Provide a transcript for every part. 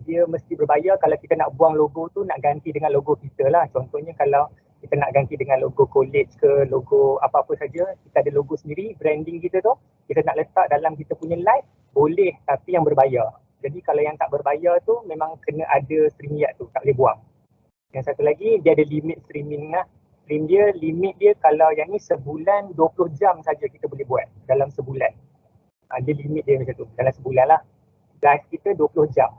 dia mesti berbayar. Kalau kita nak buang logo tu, nak ganti dengan logo kita lah. Contohnya kalau kita nak ganti dengan logo college ke logo apa-apa saja, kita ada logo sendiri, branding kita tu, kita nak letak dalam kita punya live, boleh, tapi yang berbayar. Jadi kalau yang tak berbayar tu memang kena ada StreamYard tu, tak boleh buang. Yang satu lagi, dia ada limit streaming lah. Limit dia kalau yang ni sebulan 20 jam saja kita boleh buat dalam sebulan. Dia limit dia macam tu, dalam sebulan lah. Live kita 20 jam.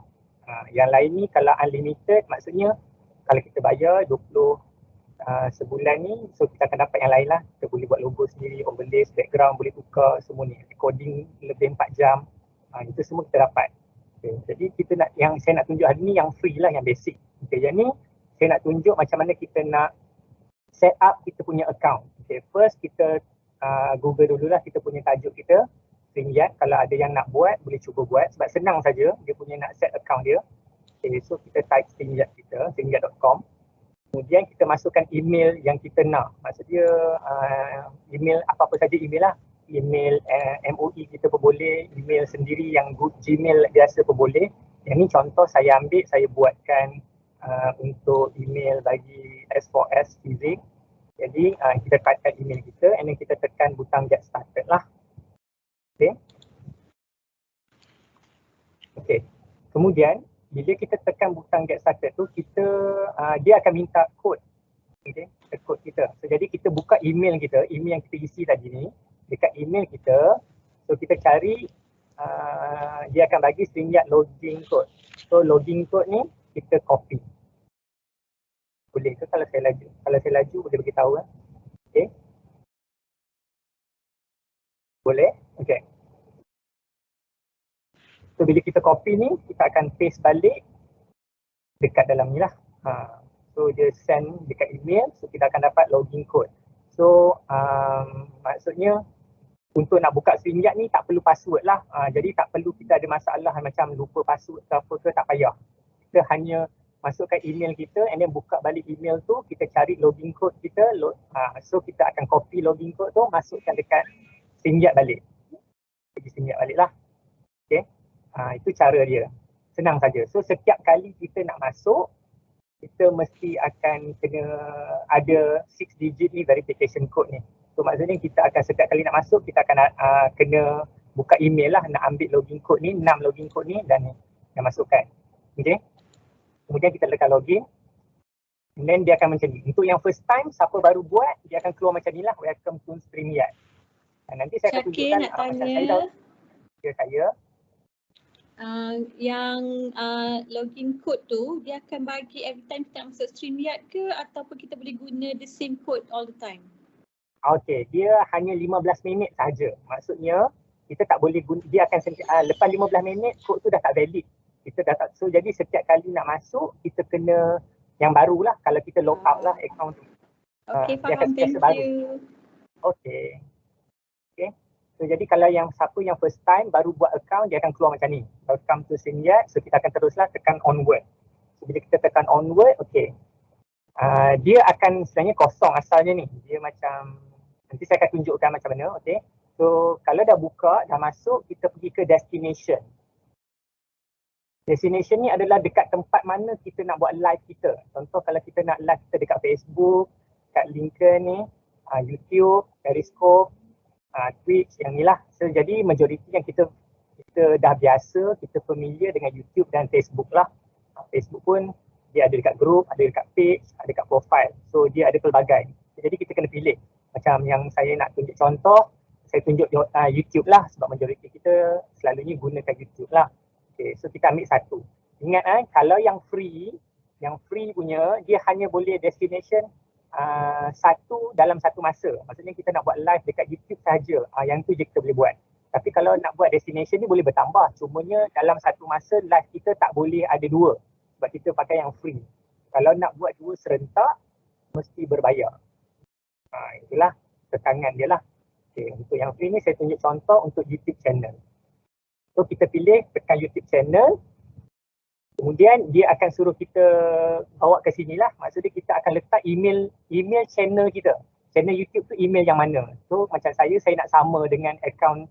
Yang lain ni kalau unlimited, maksudnya kalau kita bayar 20 sebulan ni, so kita akan dapat yang lain lah. Kita boleh buat logo sendiri, overlay, background boleh tukar semua ni. Recording lebih 4 jam, itu semua kita dapat. Okay. Jadi kita nak, yang saya nak tunjuk hari ni yang free lah, yang basic. Okay. Yang ni saya nak tunjuk macam mana kita nak set up kita punya account. Okay. First kita Google dululah kita punya tajuk kita, StreamYard. Kalau ada yang nak buat, boleh cuba buat sebab senang saja dia punya nak set account dia. Okay. So kita type StreamYard kita, streamyard.com. Kemudian kita masukkan email yang kita nak. Maksud dia email apa-apa saja email lah. Email MOE kita pun boleh, email sendiri yang Gmail biasa pun boleh. Yang ni contoh saya ambil, saya buatkan untuk email bagi S4S Physics. Jadi kita typekan email kita and then kita tekan butang get started lah. Okay. Okay. Kemudian bila kita tekan butang get started tu, kita dia akan minta kod. Okay, kod kita. So, jadi kita buka email kita, email yang kita isi tadi ni. Dekat email kita, so kita cari, dia akan bagi StreamYard login code. So login code ni kita copy. Boleh ke kalau saya laju? Kalau saya laju boleh beritahu kan? Okay. Boleh? Okay. So bila kita copy ni, kita akan paste balik dekat dalam ni lah. So dia send dekat email, so kita akan dapat login code. So maksudnya untuk nak buka StreamYard ni tak perlu password lah. Jadi tak perlu kita ada masalah macam lupa password ke apa ke, tak payah. Kita hanya masukkan email kita and then buka balik email tu, kita cari login code kita. So kita akan copy login code tu, masukkan dekat StreamYard balik. Pergi StreamYard balik lah. Okay. Itu cara dia. Senang saja. So setiap kali kita nak masuk, kita mesti akan kena ada 6 digit ni verification code ni. So maksudnya kita akan setiap kali nak masuk, kita akan kena buka email lah, nak ambil login code ni, 6 login code ni dan masukkan. Okay. Kemudian kita tekan login. And then dia akan macam ni. Untuk yang first time, siapa baru buat, dia akan keluar macam ni lah. Welcome to StreamYard. Nanti saya akan tunjukkan macam saya dah. Saya. Yang login code tu, dia akan bagi every time kita masuk StreamYard ke ataupun kita boleh guna the same code all the time? Okay, dia hanya 15 minit saja. Maksudnya kita tak boleh guna, dia akan lepas 15 minit kod tu dah tak valid. Kita dah tak, so jadi setiap kali nak masuk kita kena yang barulah kalau kita log out lah account tu. Okay, faham. Thank you. Okay. Okay. So jadi kalau yang siapa yang first time baru buat account, dia akan keluar macam ni. Welcome to StreamYard. So kita akan teruslah tekan onward. So bila kita tekan onward, okay. Dia akan sebenarnya kosong asalnya ni. Dia macam, nanti saya akan tunjukkan macam mana, okay. So kalau dah buka, dah masuk, kita pergi ke destination. Destination ni adalah dekat tempat mana kita nak buat live kita. Contoh kalau kita nak live kita dekat Facebook, kat LinkedIn ni, YouTube, Periscope, Twitch yang ni lah. So jadi majoriti yang kita dah biasa, kita familiar dengan YouTube dan Facebook lah. Facebook pun dia ada dekat group, ada dekat page, ada dekat profile. So dia ada pelbagai. Jadi kita kena pilih. Macam yang saya nak tunjuk contoh, saya tunjuk YouTube lah sebab majoriti kita selalunya gunakan YouTube lah. Okay, so kita ambil satu. Ingat kalau yang free punya dia hanya boleh destination satu dalam satu masa. Maksudnya kita nak buat live dekat YouTube saja. Yang tu je kita boleh buat. Tapi kalau nak buat destination ni boleh bertambah. Cumanya dalam satu masa live kita tak boleh ada dua. Sebab kita pakai yang free. Kalau nak buat dua serentak, mesti berbayar. Itulah tekangan dia lah. Okay, untuk yang free ni saya tunjuk contoh untuk YouTube channel. So kita pilih tekan YouTube channel. Kemudian dia akan suruh kita bawa ke sini lah. Maksudnya kita akan letak email channel kita. Channel YouTube tu email yang mana. So macam saya nak sama dengan account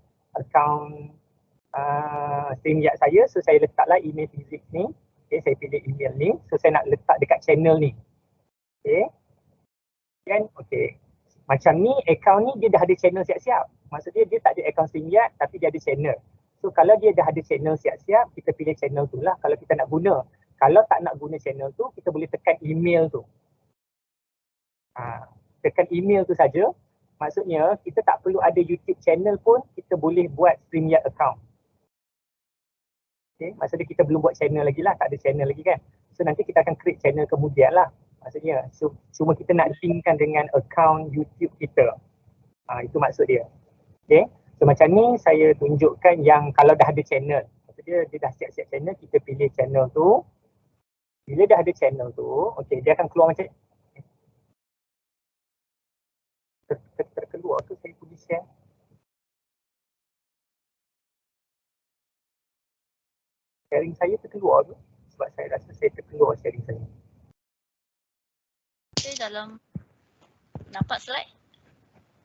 StreamYard saya, so saya letaklah email physics ni. Okay, saya pilih email ni, so saya nak letak dekat channel ni. Okay, dan okay, macam ni account ni dia dah ada channel siap-siap. Maksudnya dia tak ada account StreamYard tapi dia ada channel. So kalau dia dah ada channel siap-siap, kita pilih channel tu lah kalau kita nak guna. Kalau tak nak guna channel tu, kita boleh tekan email tu. Tekan email tu saja. Maksudnya kita tak perlu ada YouTube channel pun, kita boleh buat StreamYard account. Okay, maksudnya kita belum buat channel lagi lah, tak ada channel lagi kan. So nanti kita akan create channel kemudian lah. Maksudnya so, cuma kita nak linkkan dengan account YouTube kita. Itu maksud dia. Okay, so macam ni saya tunjukkan yang kalau dah ada channel. Maksudnya dia dah siap-siap channel, kita pilih channel tu. Bila dah ada channel tu, okay, dia akan keluar macam terkeluar ke saya boleh share? Sharing saya terkeluar ke? Sebab saya rasa saya terkeluar sharing saya. Saya dalam nampak slide?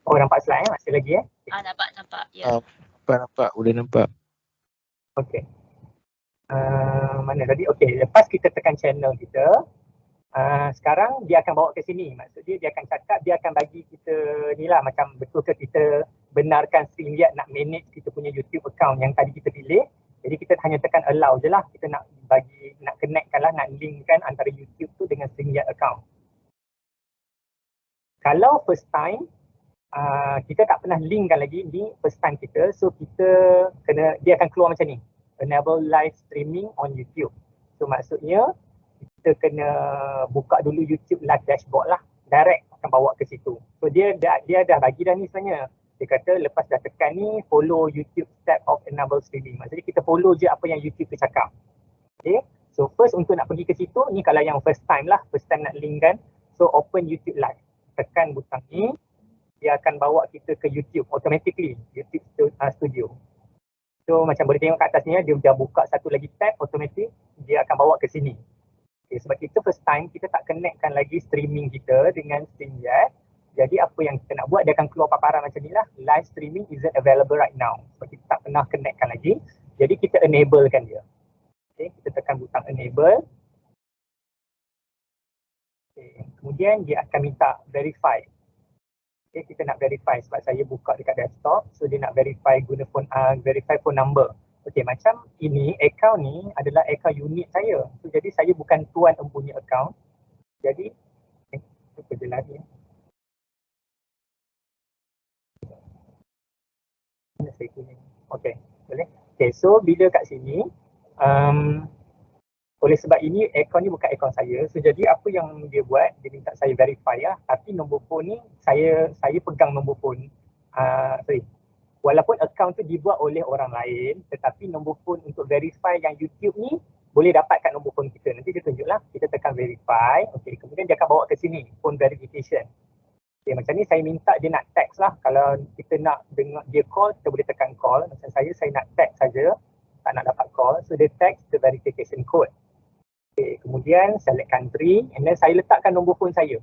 Oh, nampak slide masih lagi Nampak. Ya. Nampak. Boleh nampak. Okey. Mana tadi? Okey, lepas kita tekan channel kita, sekarang dia akan bawa ke sini. Maksudnya dia akan cakap, dia akan bagi kita ni lah macam betul ke kita benarkan StreamYard nak manage kita punya YouTube account yang tadi kita pilih. Jadi kita hanya tekan allow je lah. Kita nak connectkan lah, nak linkkan antara YouTube tu dengan StreamYard account. Kalau first time, kita tak pernah linkkan lagi ni first time kita, so kita kena, dia akan keluar macam ni, enable live streaming on YouTube. So maksudnya kita kena buka dulu YouTube live dashboard lah, direct akan bawa ke situ. So dia dah bagi dah ni sebenarnya. Dia kata lepas dah tekan ni, follow YouTube step of enable streaming. Maksudnya kita follow je apa yang YouTube tu cakap. Okay, so first untuk nak pergi ke situ, ni kalau yang first time lah, first time nak link kan. So open YouTube live, tekan butang ni, dia akan bawa kita ke YouTube automatically, YouTube Studio. So macam boleh tengok kat atas ni, dia dah buka satu lagi tab automatic, dia akan bawa ke sini. Okay, sebab kita first time, kita tak connectkan lagi streaming kita dengan StreamYard. Jadi apa yang kita nak buat, dia akan keluar paparan macam ni lah, live streaming isn't available right now. Sebab kita tak pernah connectkan lagi, jadi kita enablekan dia. Okay, kita tekan butang enable. Okay, kemudian dia akan minta verify. Okay, kita nak verify sebab saya buka dekat desktop, so dia nak verify guna phone, verify phone number. Okay, macam ini, account ni adalah account unit saya. So jadi saya bukan tuan empunya account. Jadi, kerja lagi. Mana saya punya? Okay, boleh. Okay, so bila kat sini, oleh sebab ini akaun ni bukan akaun saya, so jadi apa yang dia buat, dia minta saya verify lah, tapi nombor phone ni saya pegang nombor phone, walaupun akaun tu dibuat oleh orang lain, tetapi nombor phone untuk verify yang YouTube ni boleh dapat kat nombor phone kita. Nanti dia tunjuklah, kita tekan verify, okay, kemudian dia akan bawa ke sini, phone verification. Okay, macam ni saya minta dia nak text lah, kalau kita nak dengar dia call, kita boleh tekan call. Macam saya nak text saja, tak nak dapat call, so dia text the verification code. Okay, kemudian select country and then saya letakkan nombor phone saya.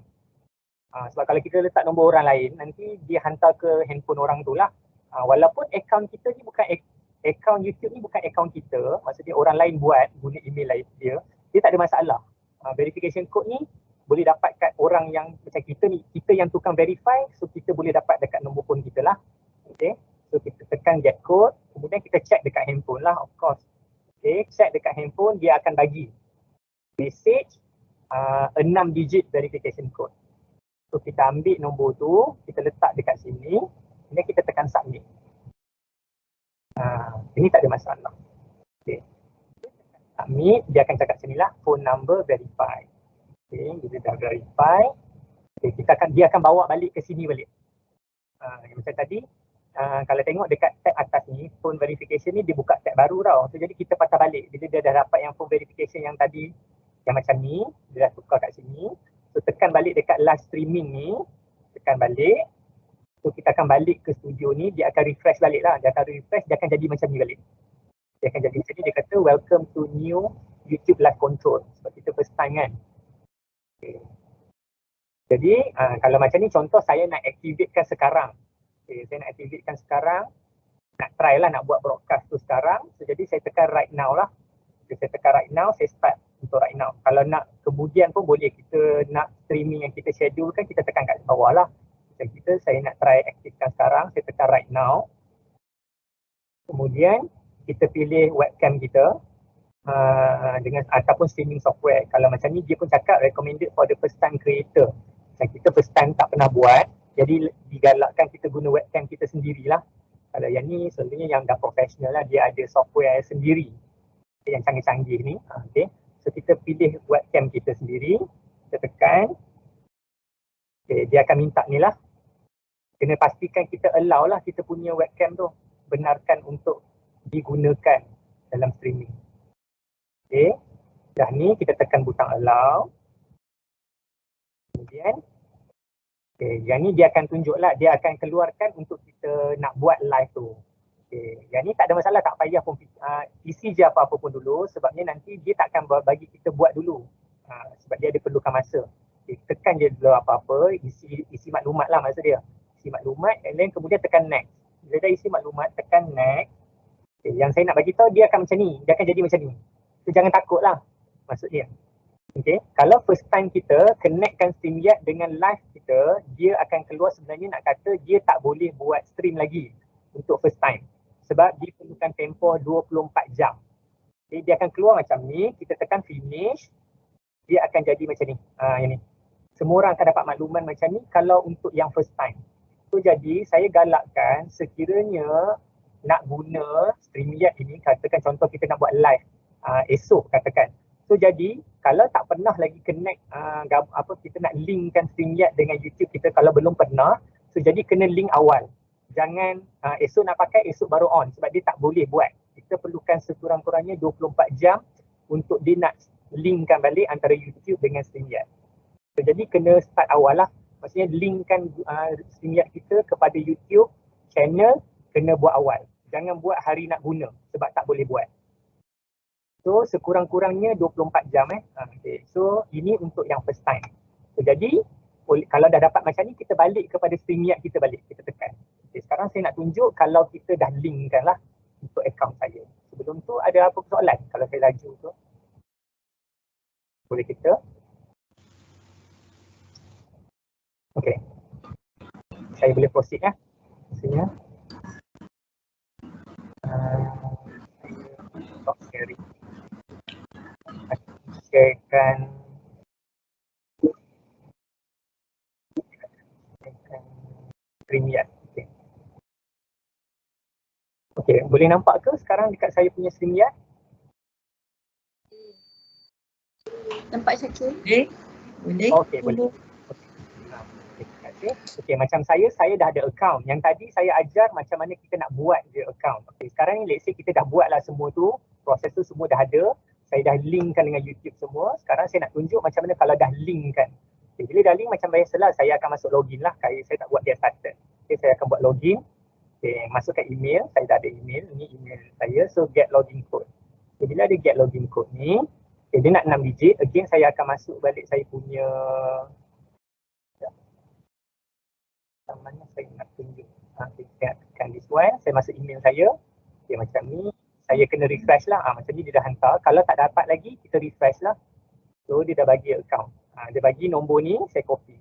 Sebab kalau kita letak nombor orang lain, nanti dia hantar ke handphone orang tu lah. Walaupun akaun kita ni bukan, akaun YouTube ni bukan akaun kita, maksudnya orang lain buat guna email lain dia tak ada masalah. Verification code ni boleh dapat kat orang yang macam kita ni, kita yang tukang verify, so kita boleh dapat dekat nombor phone kita lah. Okay, so kita tekan get code, kemudian kita check dekat handphone lah, of course. Okay, check dekat handphone, dia akan bagi message 6 digit verification code. So kita ambil nombor tu, kita letak dekat sini, kemudian kita tekan submit. Ini tak ada masalah. Okay, submit, dia akan cakap sini lah, phone number verify. Okay, bila dah verify, okay, dia akan bawa balik ke sini balik. Macam tadi, kalau tengok dekat tab atas ni, phone verification ni dia buka tab baru tau. So, jadi kita patah balik. Bila dia dah dapat yang phone verification yang tadi, yang macam ni, dia dah tukar kat sini. So tekan balik dekat live streaming ni, tekan balik. So kita akan balik ke studio ni, dia akan refresh balik lah. Dia akan refresh, dia akan jadi macam ni balik. Dia akan jadi macam ni, dia kata welcome to new YouTube live control. Sebab kita first time kan. Okay. Jadi kalau macam ni contoh saya nak activatekan sekarang. Okay, saya nak activatekan sekarang. nak try lah nak buat broadcast tu sekarang. So jadi saya tekan right now lah. Saya tekan right now, saya start untuk right now. Kalau nak kemudian pun boleh, kita nak streaming yang kita schedule kan, kita tekan kat bawah lah. Macam saya nak try aktifkan sekarang, saya tekan right now. Kemudian kita pilih webcam kita dengan ataupun streaming software. Kalau macam ni dia pun cakap recommended for the first time creator. Macam kita first time tak pernah buat, jadi digalakkan kita guna webcam kita sendirilah. Kalau yang ni sebenarnya yang dah profesional lah, dia ada software sendiri yang canggih-canggih ni. Okay. So kita pilih webcam kita sendiri, kita tekan. Okay, dia akan minta ni lah. Kena pastikan kita allow lah kita punya webcam tu. Benarkan untuk digunakan dalam streaming. Okay. Dah ni kita tekan butang allow. Kemudian, okay, yang ni dia akan tunjuk lah, dia akan keluarkan untuk kita nak buat live tu. Okay. Yang ni tak ada masalah, tak payah pun isi je apa-apa pun dulu, sebabnya nanti dia tak akan bagi kita buat dulu. Sebab dia ada perlukan masa. Okay. Tekan je dulu apa-apa, isi maklumat lah maksud dia. Isi maklumat and then kemudian tekan next. Bila dah isi maklumat, tekan next. Okay. Yang saya nak bagi tahu dia akan macam ni, dia akan jadi macam ni. So jangan takut lah maksud dia. Okay. Kalau first time kita connectkan StreamYard dengan live kita, dia akan keluar sebenarnya nak kata dia tak boleh buat stream lagi untuk first time. Sebab dia perlukan tempoh 24 jam. Okay, dia akan keluar macam ni, kita tekan finish, dia akan jadi macam ni. Yang ni. Semua orang akan dapat makluman macam ni kalau untuk yang first time. So jadi saya galakkan sekiranya nak guna StreamYard ini, katakan contoh kita nak buat live esok katakan. So jadi kalau tak pernah lagi connect kita nak linkkan StreamYard dengan YouTube kita kalau belum pernah, so jadi kena link awal. Jangan esok nak pakai, esok baru on sebab dia tak boleh buat. Kita perlukan sekurang-kurangnya 24 jam untuk dia nak linkkan balik antara YouTube dengan StreamYard. So, jadi kena start awal lah. Maksudnya linkkan StreamYard kita kepada YouTube channel, kena buat awal. Jangan buat hari nak guna sebab tak boleh buat. So sekurang-kurangnya 24 jam Okay. So ini untuk yang first time. So jadi kalau dah dapat macam ni, kita balik kepada StreamYard kita balik, kita tekan. Okay, sekarang saya nak tunjuk kalau kita dah linkkan lah untuk akaun saya. Sebelum tu ada apa persoalan kalau saya laju tu? Boleh kita? Okay. Saya boleh proceed ya. Maksudnya. Stop sharing. Sharekan StreamYard. Okay, boleh nampak ke sekarang dekat saya punya StreamYard? Nampak Syakir? Boleh. Okay, boleh. Okay, macam saya dah ada account. Yang tadi saya ajar macam mana kita nak buat je account. Okay, sekarang ni let's say kita dah buat lah semua tu, proses tu semua dah ada. Saya dah linkkan dengan YouTube semua. Sekarang saya nak tunjuk macam mana kalau dah linkkan. Okay, bila dah link macam biasalah, saya akan masuk login lah. Saya tak buat dia started. Okay, saya akan buat login. Okay, masukkan email. Saya dah ada email. Ini email saya. So get login code. Okay, bila ada get login code ni, okay, dia nak 6 digit. Again saya akan masuk balik saya punya mana saya nak tunjuk. Saya tekan this one. Saya masuk email saya. Okay, macam ni. Saya kena refresh lah. Macam ni dia dah hantar. Kalau tak dapat lagi, kita refresh lah. So dia dah bagi account. Dia bagi nombor ni, saya copy.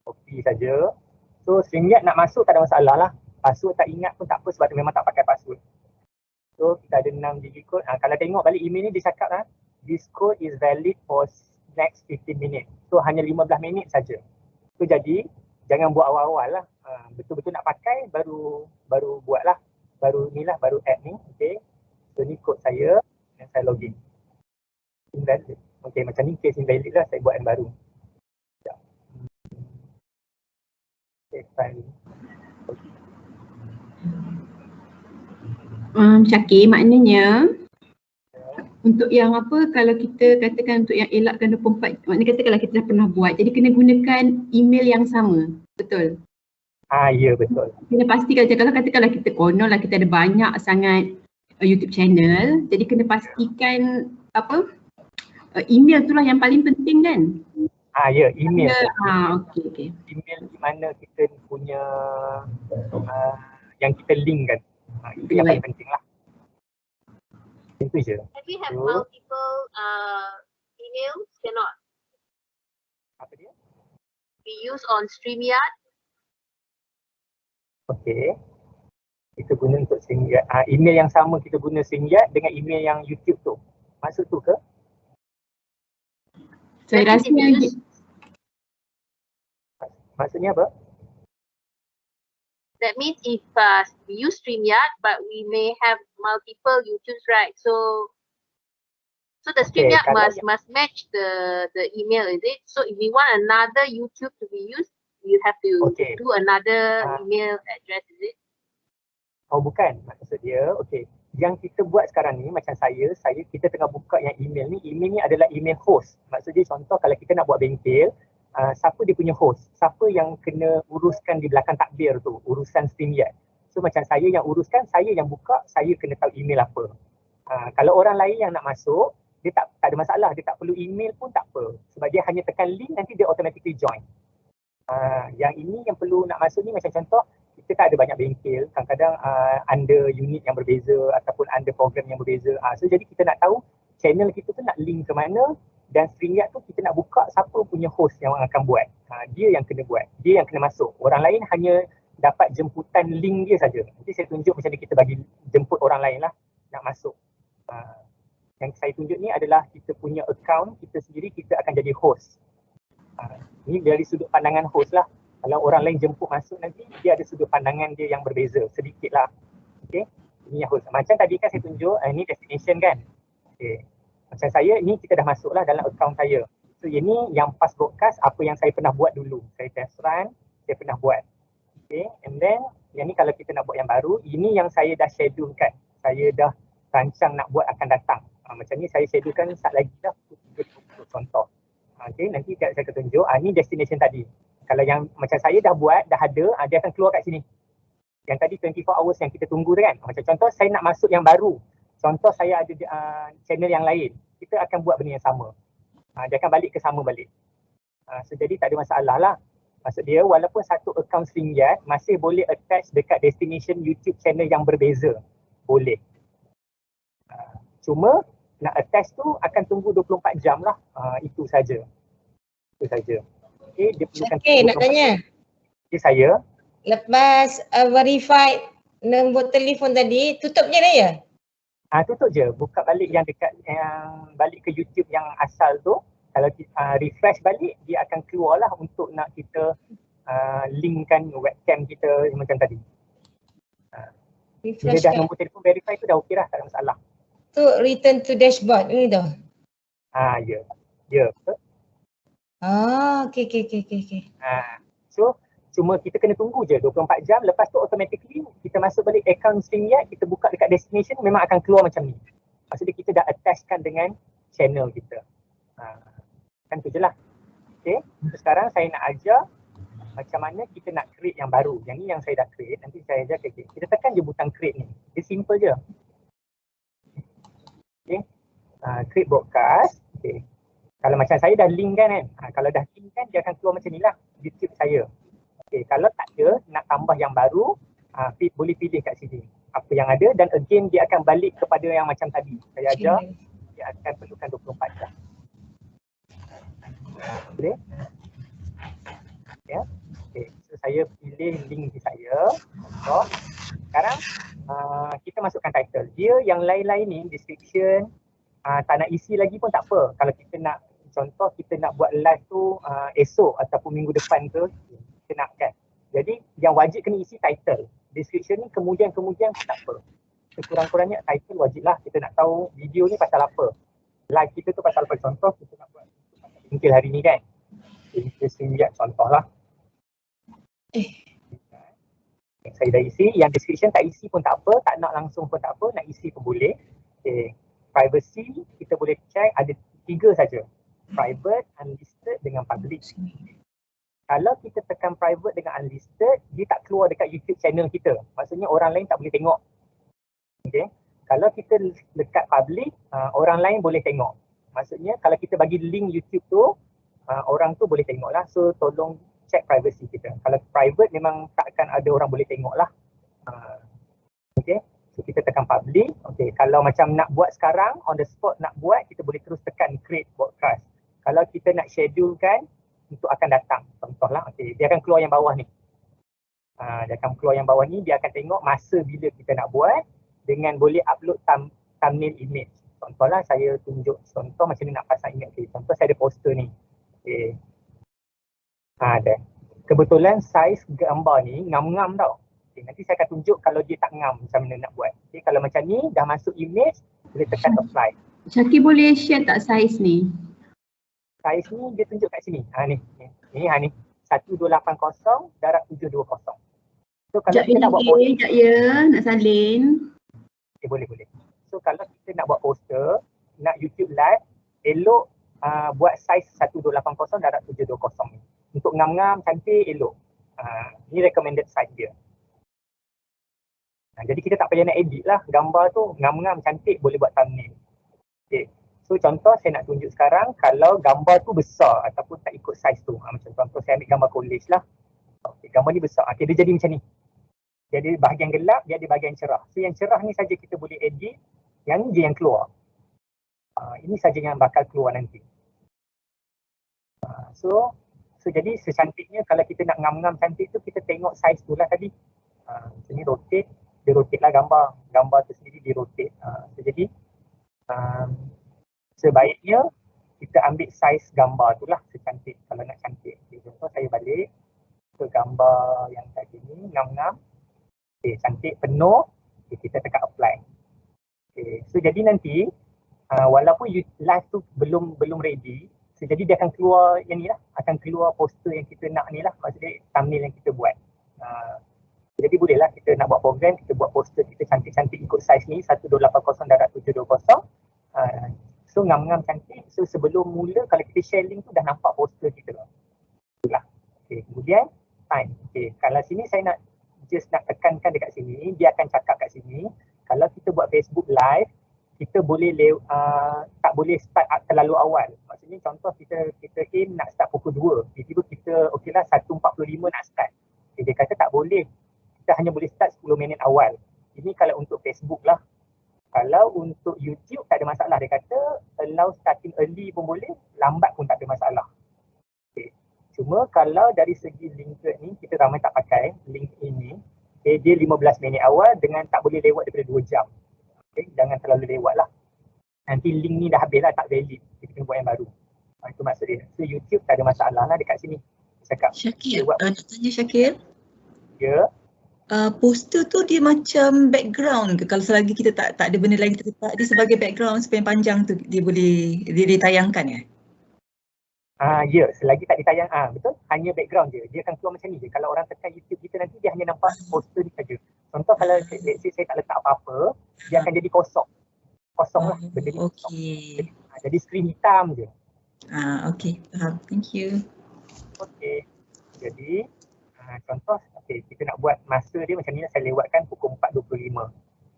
Copy saja. So StreamYard nak masuk tak ada masalah lah. Password tak ingat pun tak apa sebab memang tak pakai password. So kita ada 6 digit code. Kalau tengok balik email ni dia cakap lah, this code is valid for next 15 minutes. So hanya 15 minit saja. So jadi jangan buat awal-awal lah. Betul-betul nak pakai baru buat lah. Baru add ni. Okay. So ni kod saya dan saya login. Invalid. Okay, macam ni case invalid lah. Saya buat yang baru. Okay, fine. Syakir, maknanya untuk yang apa, kalau kita katakan untuk yang elakkan 24, maknanya katakanlah kita dah pernah buat, jadi kena gunakan email yang sama, betul? Ya betul. Kena pastikan, kalau katakanlah kita konon lah kita ada banyak sangat YouTube channel, jadi kena pastikan apa, email tu lah yang paling penting kan? Ya, email. Okay. Email di mana kita punya yang kita link kan. Itu yang paling penting lah. Itu je. If we have multiple emails, cannot Apa dia? be used on StreamYard. Okay. Kita guna untuk StreamYard. Email yang sama kita guna StreamYard dengan email yang YouTube tu. Maksud tu ke? Saya That rasa means if we use- Maksudnya apa? that means if we use StreamYard, but we may have multiple YouTubes, right? So the Okay, StreamYard kalau must match the email, is it? So if we want another YouTube to be used, you have to Okay. do another Ah. email address, is it? Oh bukan, maksud dia, okay. Yang kita buat sekarang ni macam kita tengah buka yang email ni adalah email host. Maksud dia contoh kalau kita nak buat bengkel, siapa dia punya host, siapa yang kena uruskan di belakang takbir tu, urusan StreamYard. So macam saya yang uruskan, saya yang buka, saya kena tahu email apa. Kalau orang lain yang nak masuk, dia tak ada masalah, dia tak perlu email pun tak apa. Sebab dia hanya tekan link, nanti dia automatically join. Yang ini yang perlu nak masuk ni macam contoh, kita tak ada banyak bengkel, kadang-kadang under unit yang berbeza ataupun under program yang berbeza. So jadi kita nak tahu channel kita tu nak link ke mana dan StreamYard tu kita nak buka siapa punya host yang akan buat. Dia yang kena buat, dia yang kena masuk. Orang lain hanya dapat jemputan link dia saja. Nanti saya tunjuk macam mana kita bagi jemput orang lain lah nak masuk. Yang saya tunjuk ni adalah kita punya account, kita sendiri kita akan jadi host. Ini dari sudut pandangan host lah. Kalau orang lain jemput masuk nanti, dia ada sudut pandangan dia yang berbeza sedikit lah. Okay, ini yang host. Macam tadi kan saya tunjuk, ini destination kan. Okay. Macam saya, ni kita dah masuk lah dalam account saya. So ini yang pas broadcast, apa yang saya pernah buat dulu. Saya test run, saya pernah buat. Okay, and then yang ni kalau kita nak buat yang baru, ini yang saya dah schedule kan. Saya dah rancang nak buat akan datang. Macam ni saya schedulekan saat lagi dah contoh. Okay, nanti saya akan tunjuk, ni destination tadi. Kalau yang macam saya dah buat, dah ada, dia akan keluar kat sini. Yang tadi 24 hours yang kita tunggu tu kan. Macam contoh saya nak masuk yang baru. Contoh saya ada channel yang lain. Kita akan buat benda yang sama. Dia akan balik ke sama balik. So jadi tak ada masalah lah. Maksud dia walaupun satu account StreamYard masih boleh attach dekat destination YouTube channel yang berbeza. Boleh. Cuma nak attach tu akan tunggu 24 jam lah. Itu saja. Itu saja. Okay, dia perlukan Nak tanya. Okay, saya. Lepas verified nombor telefon tadi, tutupnya dah ya? Tutup je. Buka balik yang dekat, yang balik ke YouTube yang asal tu. Kalau kita refresh balik, dia akan keluar lah untuk nak kita linkkan webcam kita macam tadi. Bila Refresh dah kan? nombor telefon verify tu dah okey lah, tak ada masalah. Tu return to dashboard ni tu. Ya. Ya, betul. Okay. So cuma kita kena tunggu je 24 jam, lepas tu automatically kita masuk balik account StreamYard, kita buka dekat destination memang akan keluar macam ni. Maksudnya kita dah attachkan dengan channel kita. Kan tu je lah. Okay, so sekarang saya nak ajar macam mana kita nak create yang baru. Yang ni yang saya dah create, nanti saya ajar kita tekan je butang create ni. Dia simple je. Okay, create broadcast. Okay. Kalau macam saya dah link kan, kalau dah link kan dia akan keluar macam ni lah YouTube saya. Okay, kalau tak ada, nak tambah yang baru, boleh pilih kat sini apa yang ada dan again dia akan balik kepada yang macam tadi. Saya ajar, dia akan perlukan 24 jam. Boleh? Ya. Okay, so saya pilih link di saya. So, sekarang kita masukkan title. Dia yang lain-lain ni, description, tak nak isi lagi pun tak apa. Kalau kita nak, contoh kita nak buat live tu esok ataupun minggu depan tu, kita nak kan. Jadi yang wajib kena isi title. Description ni kemudian tak apa. Sekurang-kurangnya title wajib lah. Kita nak tahu video ni pasal apa. Live kita tu pasal apa. Contoh kita nak buat pasal bengkel hari ni kan. Kita lihat contoh lah. Saya dah isi. Yang description tak isi pun tak apa. Tak nak langsung pun tak apa. Nak isi pun boleh. Okay. Privacy kita boleh check ada 3 saja. Private, unlisted dengan public. Kalau kita tekan private dengan unlisted, dia tak keluar dekat YouTube channel kita. Maksudnya orang lain tak boleh tengok. Okay. Kalau kita dekat public, orang lain boleh tengok. Maksudnya kalau kita bagi link YouTube tu, orang tu boleh tengok lah. So tolong check privacy kita. Kalau private memang takkan ada orang boleh tengok lah. Okay, so kita tekan publish. Okay, kalau macam nak buat sekarang, on the spot nak buat, kita boleh terus tekan create broadcast. Kalau kita nak schedule kan untuk akan datang, contohlah, okay, dia akan keluar yang bawah ni. Dia akan keluar yang bawah ni, dia akan tengok masa bila kita nak buat dengan boleh upload thumbnail image. Contohlah saya tunjuk contoh macam ni nak pasang image. Okay, contoh saya ada poster ni. Okay. Ada. Kebetulan saiz gambar ni ngam-ngam tau. Okay, nanti saya akan tunjuk kalau dia tak ngam macam mana nak buat. Okay, kalau macam ni dah masuk image, boleh tekan apply. Syakir boleh share tak saiz ni? Saiz ni dia tunjuk kat sini. Ni. Ni 1280 darab 720. So kalau kita nak buat poster, sekejap ya, nak salin. Okay, boleh. So kalau kita nak buat poster, nak YouTube live, elok buat saiz 1280 darab 720 ni. Untuk ngam-ngam, cantik, elok. Ni recommended size dia. Jadi kita tak payah nak edit lah. Gambar tu ngam-ngam, cantik, boleh buat thumbnail. Okay. So contoh saya nak tunjuk sekarang, kalau gambar tu besar ataupun tak ikut saiz tu. Macam contoh saya ambil gambar college lah. Okay, gambar ni besar. Okay, dia jadi macam ni. Dia ada bahagian gelap, dia ada bahagian cerah. So yang cerah ni saja kita boleh edit, yang ni je yang keluar. Ini saja yang bakal keluar nanti. So jadi secantiknya kalau kita nak ngam-ngam cantik tu, kita tengok saiz tu lah tadi. Macam ni rotate, dia rotate lah gambar tu sendiri dia rotate. So jadi sebaiknya kita ambil saiz gambar tu lah secantik kalau nak cantik. Okay, contoh saya balik ke gambar yang tadi ni, ngam-ngam. Okay, cantik, penuh. Okay, kita tekan apply. Okay, so jadi nanti walaupun live tu belum ready, so jadi dia akan keluar yang ni lah, akan keluar poster yang kita nak ni lah, maksudnya thumbnail yang kita buat. Jadi bolehlah kita nak buat program, kita buat poster kita cantik-cantik ikut saiz ni 1280 darab 720. So ngam-ngam cantik. So sebelum mula kalau kita share link tu dah nampak poster kita lah. Okay, kemudian time. Okay, kalau sini saya nak nak tekankan dekat sini, dia akan cakap kat sini, kalau kita buat Facebook live, kita boleh tak boleh start terlalu awal. Maksudnya contoh kita aim nak start pukul 2, tiba-tiba kita okeylah 1.45 nak start. Okay, dia kata tak boleh. Kita hanya boleh start 10 minit awal. Ini kalau untuk Facebook lah. Kalau untuk YouTube tak ada masalah. Dia kata allow starting early pun boleh, lambat pun tak ada masalah. Okay. Cuma kalau dari segi LinkedIn ni, kita ramai tak pakai LinkedIn ni. Okay, dia 15 minit awal dengan tak boleh lewat daripada 2 jam. Okay, jangan terlalu lewat lah. Nanti link ni dah habis lah, tak valid. Kita kena buat yang baru. Itu maksud dia. So YouTube tak ada masalah lah dekat sini. Cakap. Syakir, nak tanya Syakir. Ya. Poster tu dia macam background ke? Kalau selagi kita tak ada benda lain kita letak dia sebagai background sepanjang panjang tu dia boleh ditayangkan ya? Ya, selagi tak ditayang, betul, hanya background je. Dia akan keluar macam ni je. Kalau orang tekan YouTube kita nanti dia hanya nampak poster ni saja. Contoh kalau let's say saya tak letak apa-apa, dia akan jadi kosong. Kosong lah, benda ni kosong. Jadi skrin hitam je. Okey, faham. Thank you. Okey. Jadi contoh, kita nak buat masa dia macam ni lah, saya lewatkan pukul 4.25.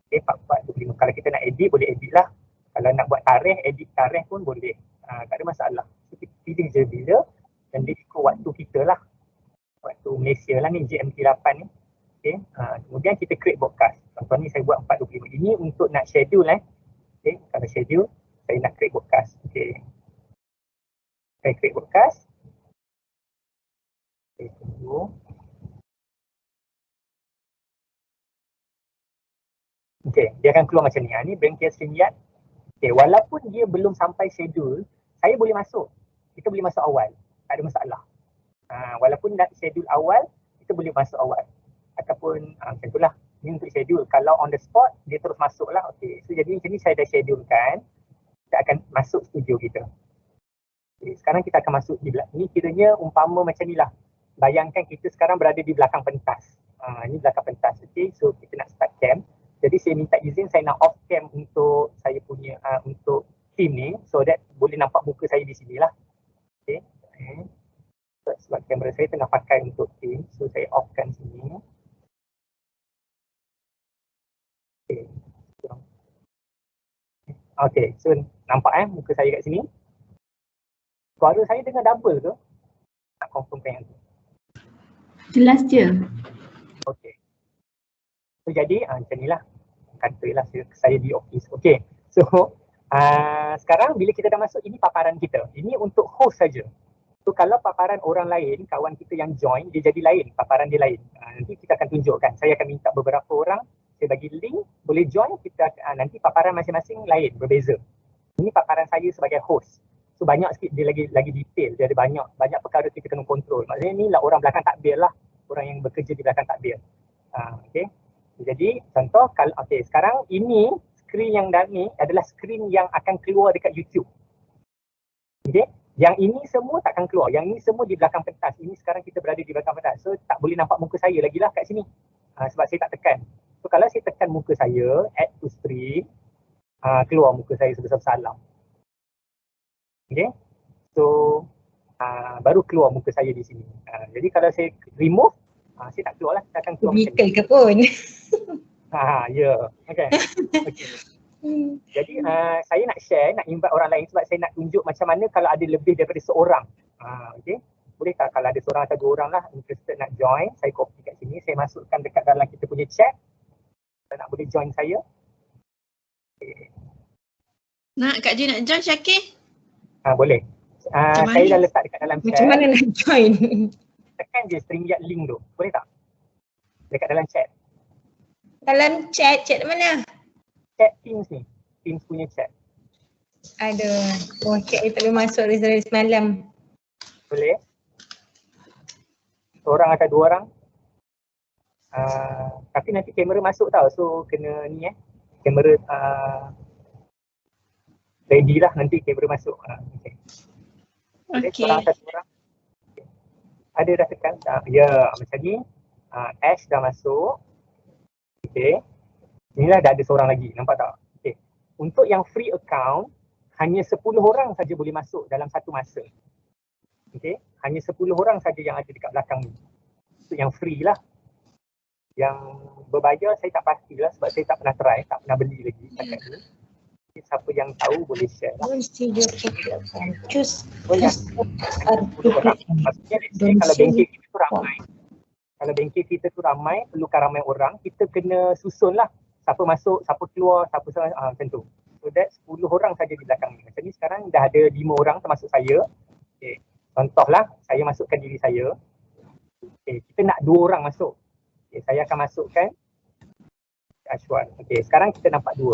Okay, 4.25. Kalau kita nak edit, boleh edit lah. Kalau nak buat tarikh, edit tarikh pun boleh. Tak ada masalah. So, kita pilih je bila dan dia ikut waktu kita lah. Waktu Malaysia lah ni, GMT 8 ni. Okay. Kemudian kita create broadcast. Contoh ni saya buat 4.25. Ini untuk nak schedule Okay. Kalau schedule, saya nak create broadcast. Okay. Saya create broadcast. Okay, tunggu. Okay, dia akan keluar macam ni. Ni Bengkel StreamYard. Okay, walaupun dia belum sampai schedule, saya boleh masuk. Kita boleh masuk awal. Tak ada masalah. Walaupun nak schedule awal, kita boleh masuk awal. Ataupun macam itulah. Ini untuk schedule. Kalau on the spot, dia terus masuk lah. Okay, so jadi macam ni saya dah schedulekan. Kita akan masuk studio kita. Okay, sekarang kita akan masuk di belakang. Ini kiranya umpama macam ni lah. Bayangkan kita sekarang berada di belakang pentas. Ini belakang pentas. Okay, so kita nak start camp. Jadi saya minta izin saya nak off cam untuk saya punya untuk team ni so that boleh nampak muka saya di sini lah. Okay. Sebab kamera saya tengah pakai untuk team, so saya offkan sini. Okay. Okay, so nampak muka saya kat sini. Suara saya dengar double ke? Nak confirmkan yang tu. Jelas je. Okay. So jadi macam ni lah, katalah saya di office. Okay, so sekarang bila kita dah masuk, ini paparan kita. Ini untuk host saja. So kalau paparan orang lain, kawan kita yang join, dia jadi lain, paparan dia lain. Nanti kita akan tunjukkan, saya akan minta beberapa orang, saya bagi link, boleh join, kita nanti paparan masing-masing lain, berbeza. Ini paparan saya sebagai host. So banyak sikit, dia lagi detail, dia ada banyak perkara kita kena kontrol. Maksudnya ni lah orang belakang takbir lah, orang yang bekerja di belakang takbir. Okay. Jadi contoh, kalau sekarang ini skrin yang dah ni adalah skrin yang akan keluar dekat YouTube. Okay. Yang ini semua takkan keluar, yang ini semua di belakang pentas. Ini sekarang kita berada di belakang pentas, so tak boleh nampak muka saya lagi lah kat sini. Sebab saya tak tekan. So kalau saya tekan muka saya, add to stream, keluar muka saya sebesar-besar alam. Okay, so baru keluar muka saya di sini. Jadi kalau saya remove, saya tak keluar lah, saya akan keluar macam Vehicle ke pun. Ya, okay. Jadi saya nak share, nak invite orang lain sebab saya nak tunjuk macam mana kalau ada lebih daripada seorang. Okay, boleh tak kalau ada seorang atau 2 orang lah interested nak join, saya copy kat sini, saya masukkan dekat dalam kita punya chat. Kalau nak boleh join saya. Okay. Nak Kak Ju nak join Syakir? Boleh. Saya dah letak dekat dalam chat. Macam mana nak join? Tekan je StreamYard link tu. Boleh tak? Dekat dalam chat. Dalam chat mana? Chat Teams ni. Teams punya chat. Aduh, chat dia tak boleh masuk dari semalam. Boleh? Seorang atau 2 orang. Tapi nanti kamera masuk tau. So kena ni kamera ready lah nanti kamera masuk. Okay. Okay. Seorang atau 2 orang. Okay. Ada dah tekan? Ya, macam ni. Ash dah masuk. Okay. Inilah dah ada seorang lagi. Nampak tak? Okay. Untuk yang free account, hanya 10 orang saja boleh masuk dalam satu masa. Okay. Hanya 10 orang saja yang ada dekat belakang ni. Untuk yang free lah. Yang berbayar saya tak pastilah sebab saya tak pernah try, tak pernah beli lagi setakat ni. Siapa yang tahu boleh share lah. Choose. Maksudnya kalau bengkel kita tu ramai, kalau bengkel kita tu ramai, perlukan ramai orang, kita kena susun lah siapa masuk, siapa keluar, siapa macam tu. So that 10 orang saja di belakang ni. Macam ni sekarang dah ada 5 orang termasuk saya. Okay. Contohlah saya masukkan diri saya. Okay. Kita nak 2 orang masuk. Okay. Saya akan masukkan Ashwan. Okay. Sekarang kita nampak 2.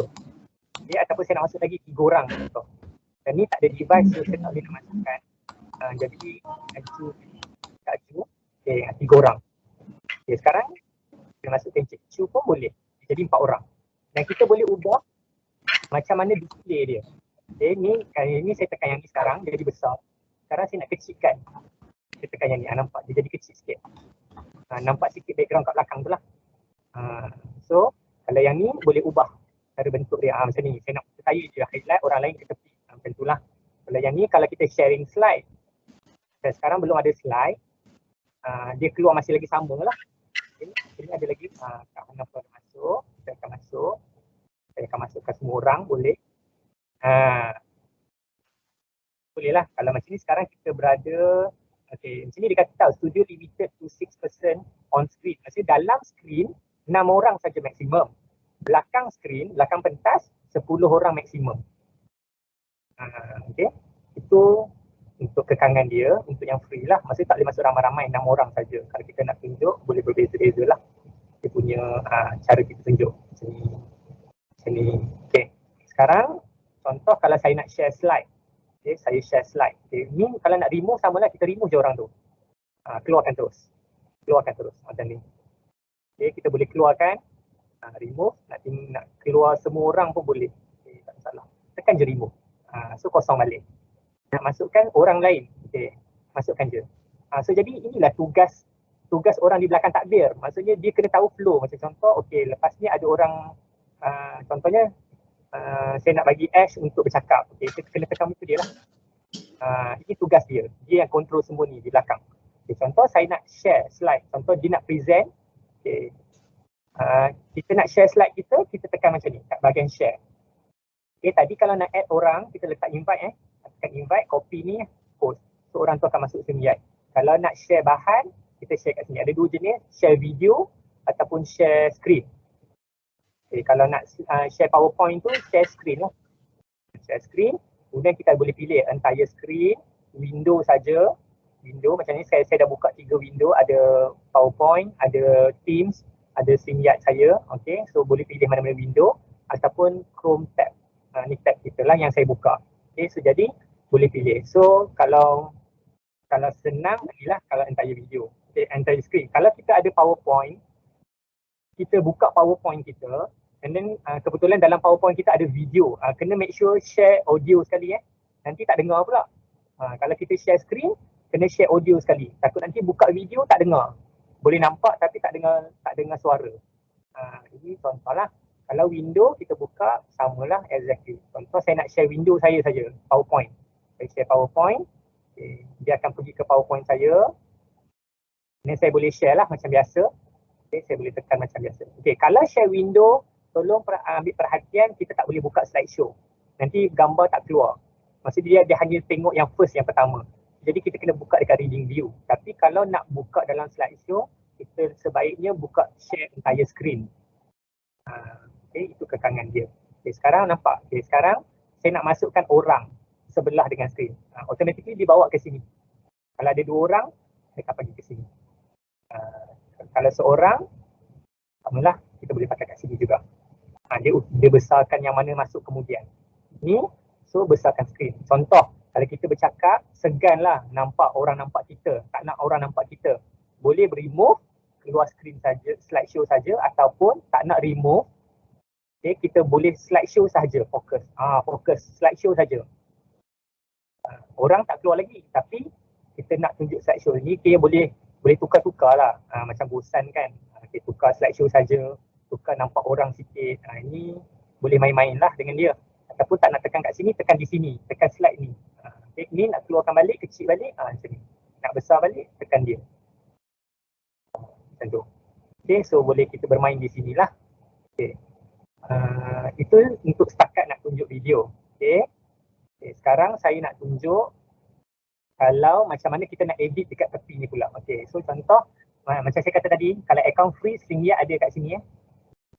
Okay. Ataupun saya nak masuk lagi 3 orang contoh. Dan ni tak ada device, so saya tak boleh nak masukkan. Jadi Aju. Okay. 3 orang. Okay. Sekarang kita masukkan Cik Chu pun boleh. Jadi 4 orang. Dan kita boleh ubah macam mana display dia. Okay, ni saya tekan yang ni sekarang, dia jadi besar. Sekarang saya nak kecilkan. Saya tekan yang ni, nampak dia jadi kecil sikit. Nampak sikit background kat belakang tu lah. So, kalau yang ni boleh ubah cara bentuk dia. Macam ni, saya nak saya je highlight, orang lain ke tepi. Macam tu lah. Kalau yang ni, kalau kita sharing slide. Dan sekarang belum ada slide. Dia keluar masih lagi sama lah. Ini ada lagi Kak Hana pun masuk, saya akan masuk. Saya akan masukkan semua orang, boleh. Boleh lah, kalau macam ni sekarang kita berada, okay, macam ni dia kata tahu, studio limited to 6% on screen. Maksudnya dalam screen, 6 orang saja maksimum. Belakang screen, belakang pentas, 10 orang maksimum. Okay, itu untuk kekangan dia, untuk yang free lah. Maksudnya tak boleh masuk ramai-ramai, 6 orang saja. Kalau kita nak tunjuk, boleh berbeza-beza lah. Dia punya cara kita tunjuk. Macam ni. Macam ni. Okay. Sekarang, contoh kalau saya nak share slide. Okay, saya share slide. Okay. Ni kalau nak remove, sama lah. Kita remove je orang tu. Keluarkan terus. Keluarkan terus. Macam ni. Okay, kita boleh keluarkan. Remove. Nak keluar semua orang pun boleh. Okay, tak masalah. Tekan je remove. So kosong balik. Nak masukkan orang lain. Okay. Masukkan je. So jadi inilah tugas orang di belakang takbir. Maksudnya dia kena tahu flow. Macam contoh, okay, lepas ni ada orang, contohnya saya nak bagi Ash untuk bercakap. Okay, kita kena tekan muka dia lah. Ini tugas dia. Dia yang kontrol semua ni di belakang. Okay, contoh saya nak share slide. Contoh dia nak present. Okay. Kita nak share slide kita tekan macam ni kat bahagian share. Okay, tadi kalau nak add orang, kita letak invite tekan invite, copy ni, post. So orang tu akan masuk StreamYard. Kalau nak share bahan, kita share kat sini. Ada 2 jenis, share video ataupun share screen. Okay, kalau nak share PowerPoint tu share screen lah. Share screen, kemudian kita boleh pilih entire screen, window saja. Window macam ni saya dah buka 3 window, ada PowerPoint, ada Teams, ada StreamYard saya. Okay, so boleh pilih mana-mana window ataupun Chrome tab. Ni tab kita lah yang saya buka. Okay, so jadi boleh pilih. So kalau senang inilah kalau entire video. Okay, entire screen. Kalau kita ada PowerPoint, kita buka PowerPoint kita, and then kebetulan dalam PowerPoint kita ada video. Kena make sure share audio sekali Nanti tak dengar pula. Kalau kita share screen, kena share audio sekali. Takut nanti buka video tak dengar. Boleh nampak tapi tak dengar suara. Ini contoh lah. Kalau window kita buka, samalah exactly. Contoh saya nak share window saya saja, PowerPoint. Saya share PowerPoint. Okay. Dia akan pergi ke PowerPoint saya. Ini saya boleh share lah macam biasa. Okay, saya boleh tekan macam biasa. Okay, kalau share window, tolong ambil perhatian, kita tak boleh buka slideshow. Nanti gambar tak keluar. Maksudnya dia hanya tengok yang first, yang pertama. Jadi kita kena buka dekat reading view. Tapi kalau nak buka dalam slideshow, kita sebaiknya buka share entire screen. Okay, itu kekangan dia. Okay, sekarang nampak. Okay, sekarang saya nak masukkan orang sebelah dengan screen. Automatically dibawa ke sini. Kalau ada 2 orang, saya akan pergi ke sini. Kalau seorang, samalah kita boleh pakai kat sini juga. Dia besarkan yang mana masuk kemudian. Ni, so besarkan screen. Contoh, kalau kita bercakap, seganlah nampak orang nampak kita. Tak nak orang nampak kita. Boleh remove, keluar screen saja, slideshow saja, ataupun tak nak remove. Okay, kita boleh slideshow saja, fokus. Fokus, slideshow saja. Orang tak keluar lagi, tapi kita nak tunjuk slideshow ni, kita boleh tukar-tukar lah. Macam bosan kan. Okay, tukar slideshow saja, tukar nampak orang sikit. Ini boleh main-main lah dengan dia. Ataupun tak nak tekan kat sini, tekan di sini, tekan slide ni. Okay, ni nak keluarkan balik, kecil balik, macam ni. Nak besar balik, tekan dia. Macam tu. Okay, so boleh kita bermain di sini lah. Okay. Itu untuk setakat nak tunjuk video. Okay. Okay, sekarang saya nak tunjuk kalau macam mana kita nak edit dekat tepi ni pula. Okay, so contoh macam saya kata tadi, kalau account free, StreamYard ada kat sini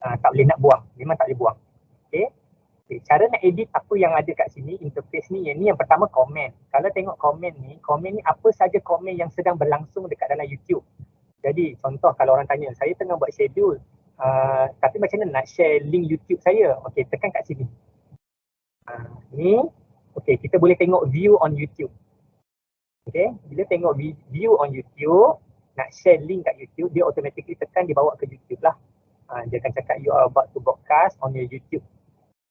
tak boleh nak buang, memang tak boleh buang. Okay. Okay, cara nak edit apa yang ada kat sini, interface ni, yang pertama komen. Kalau tengok komen ni apa saja komen yang sedang berlangsung dekat dalam YouTube. Jadi contoh kalau orang tanya, saya tengah buat schedule, tapi macam mana nak share link YouTube saya? Okay, tekan kat sini. Ni, okay, kita boleh tengok view on YouTube. Okay, bila tengok view on YouTube, nak share link kat YouTube, dia automatically tekan dibawa ke YouTube lah. Dia akan cakap you are about to broadcast on your YouTube.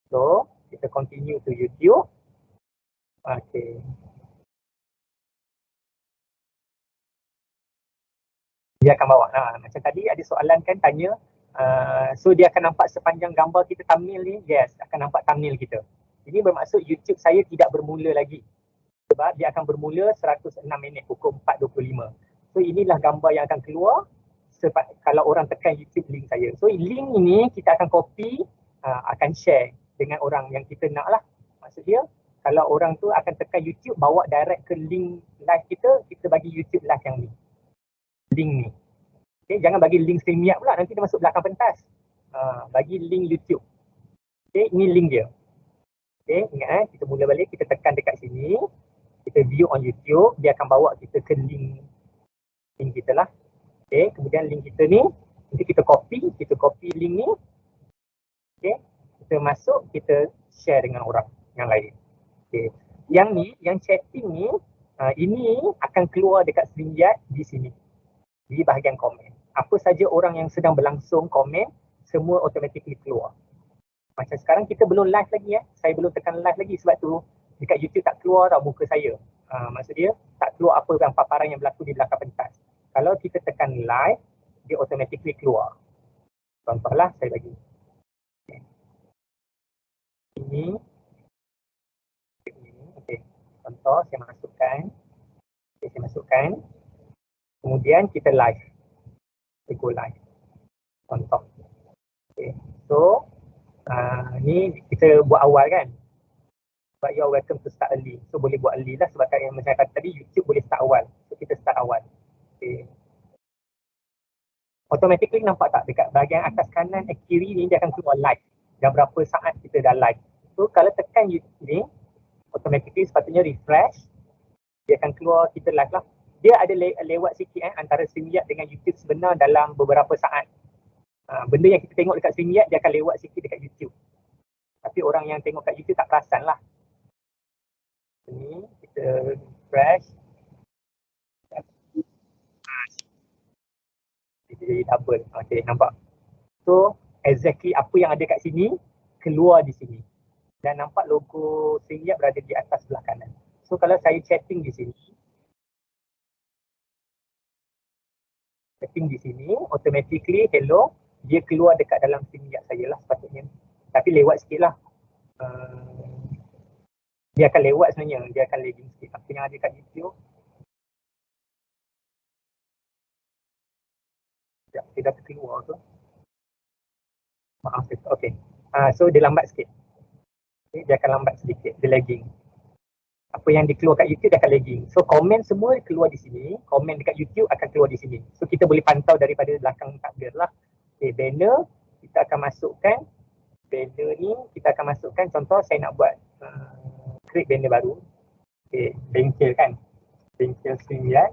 So, kita continue to YouTube. Okay. Dia akan bawa. Macam tadi ada soalan kan tanya. So dia akan nampak sepanjang gambar kita thumbnail ni. Yes, akan nampak thumbnail kita. Ini bermaksud YouTube saya tidak bermula lagi. Sebab dia akan bermula 106 minit, pukul 4.25. So inilah gambar yang akan keluar kalau orang tekan YouTube link saya. So link ini kita akan copy, akan share dengan orang yang kita nak lah. Maksud dia, kalau orang tu akan tekan YouTube, bawa direct ke link live kita, kita bagi YouTube live yang ni. Link ni. Okay, jangan bagi link StreamYard pula, nanti dia masuk belakang pentas. Bagi link YouTube. Okay, ini link dia. Okay, ingat kita mula balik, kita tekan dekat sini. Kita view on YouTube, dia akan bawa kita ke link kita lah. Okay, kemudian link kita ni, nanti kita copy link ni. Okay, kita masuk, kita share dengan orang yang lain. Okay, yang ni, yang chatting ni, ini akan keluar dekat StreamYard di sini. Di bahagian komen. Apa saja orang yang sedang berlangsung komen, semua automatically keluar. Macam sekarang kita belum live lagi saya belum tekan live lagi sebab tu dekat YouTube tak keluar tau muka saya. Maksud dia tak keluar apa yang paparan yang berlaku di belakang pentas. Kalau kita tekan live, dia automatically keluar. Contohlah saya bagi. Ini. Okey. Contoh saya masukkan. Okay, saya masukkan. Kemudian kita live. Kita go live. Contoh. Okay. So, ni kita buat awal kan. But you are welcome to start early. So boleh buat early lah sebab yang macam kata tadi YouTube boleh start awal. So kita start awal. Okay. Automatically nampak tak dekat bahagian atas kanan kiri ni dia akan keluar live. Dah berapa saat kita dah live. So kalau tekan YouTube ni, automatically sepatutnya refresh, dia akan keluar kita live lah. Dia ada lewat sikit antara StreamYard dengan YouTube sebenar dalam beberapa saat. Benda yang kita tengok dekat StreamYard dia akan lewat sikit dekat YouTube. Tapi orang yang tengok kat YouTube tak perasan lah. Ni kita refresh. Jadi double. Okay, nampak. So exactly apa yang ada kat sini keluar di sini. Dan nampak logo StreamYard berada di atas sebelah kanan. So kalau saya chatting di sini, automatically hello, dia keluar dekat dalam StreamYard saya lah sepatutnya. Tapi lewat sikit lah. Dia akan lewat sebenarnya, dia akan lagging sikit. Apa yang ada kat YouTube. Sekejap, saya dah keluar ke? Maaf, okay. So dia lambat sikit. Okay, dia akan lambat sedikit, dia lagging. Apa yang dikeluar kat YouTube dia akan lagging. So komen semua keluar di sini, komen dekat YouTube akan keluar di sini. So kita boleh pantau daripada belakang takbir lah. Okay, banner kita akan masukkan. Banner ni kita akan masukkan, contoh saya nak buat create banner baru. Okay, bengkel kan. Bengkel StreamYard.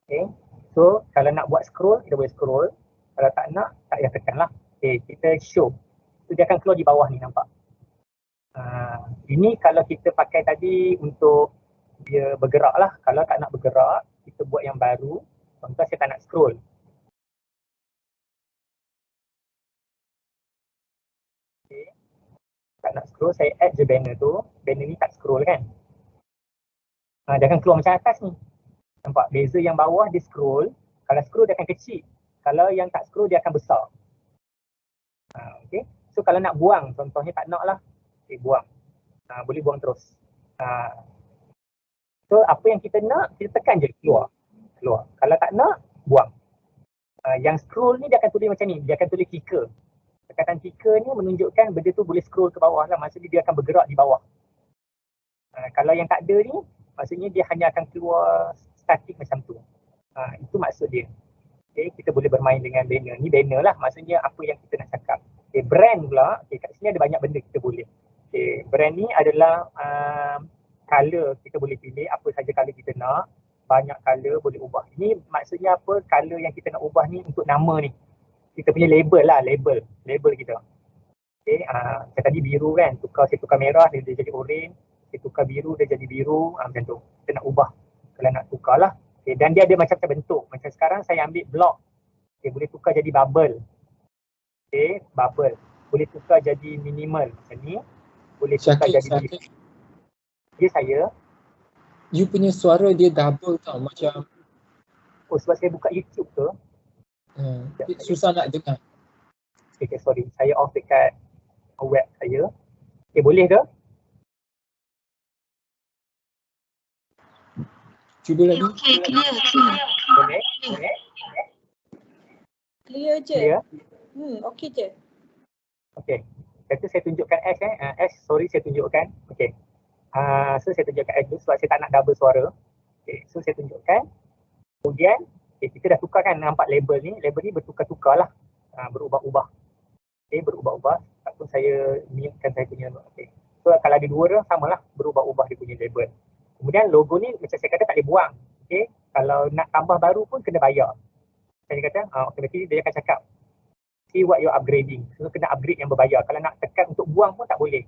Okay, so kalau nak buat scroll, kita boleh scroll. Kalau tak nak, tak payah tekan lah. Okay, kita show. So dia akan keluar di bawah ni, nampak. Ini kalau kita pakai tadi untuk dia bergerak lah. Kalau tak nak bergerak, kita buat yang baru. Contoh saya tak nak scroll. Okay. Tak nak scroll, saya add je banner tu. Banner ni tak scroll kan. Dia akan keluar macam atas ni. Nampak beza yang bawah dia scroll. Kalau scroll dia akan kecil. Kalau yang tak scroll dia akan besar. Okay. So kalau nak buang, contohnya tak nak lah. Okay, buang. Boleh buang terus. So apa yang kita nak, kita tekan je keluar. Keluar. Kalau tak nak, buang. Yang scroll ni dia akan tulis macam ni. Dia akan tulis ticker. Tekatan ticker ni menunjukkan benda tu boleh scroll ke bawah lah. Maksudnya dia akan bergerak di bawah. Kalau yang tak ada ni, maksudnya dia hanya akan keluar statik macam tu. Itu maksud dia. Okay, kita boleh bermain dengan banner. Ni banner lah, maksudnya apa yang kita nak cakap. Okay, brand pula, okay, kat sini ada banyak benda kita boleh. Okay, brand ni adalah color, kita boleh pilih apa saja color kita nak. Banyak color boleh ubah. Ini maksudnya apa, color yang kita nak ubah ni untuk nama ni. Kita punya label lah, label kita. Okay, saya tadi biru kan, saya tukar merah, dia jadi orange. Saya tukar biru, dia jadi biru, macam tu. Kita nak ubah. Kalau nak tukar lah. Okay, dan dia ada macam-macam bentuk. Macam sekarang saya ambil block. Okay, boleh tukar jadi bubble. Okay, bubble. Boleh tukar jadi minimal macam ni. Boleh tukar jadi dia saya. You punya suara dia double tau, macam. Oh, sebab saya buka YouTube tu. Susah nak dengar. Okay, sorry. Saya off dekat web saya. Okay, boleh ke? Cuba lagi. Okay, clear. Boleh? Clear je. Clear? Okay je. Okay. Kata saya tunjukkan S sorry saya tunjukkan. Okay. So saya tunjukkan S dulu sebab saya tak nak double suara. Okay. So saya tunjukkan. Kemudian kita dah tukar kan, nampak label ni. Label ni bertukar-tukar lah. Berubah-ubah. Okay, berubah-ubah. Takut saya mute-kan saya punya. Okay. So kalau ada dua dah samalah berubah-ubah dia punya label. Kemudian logo ni macam saya kata tak boleh buang. Okay. Kalau nak tambah baru pun kena bayar. Saya kata, automatically dia akan cakap, see what you're upgrading. So kena upgrade yang berbayar. Kalau nak tekan untuk buang pun tak boleh.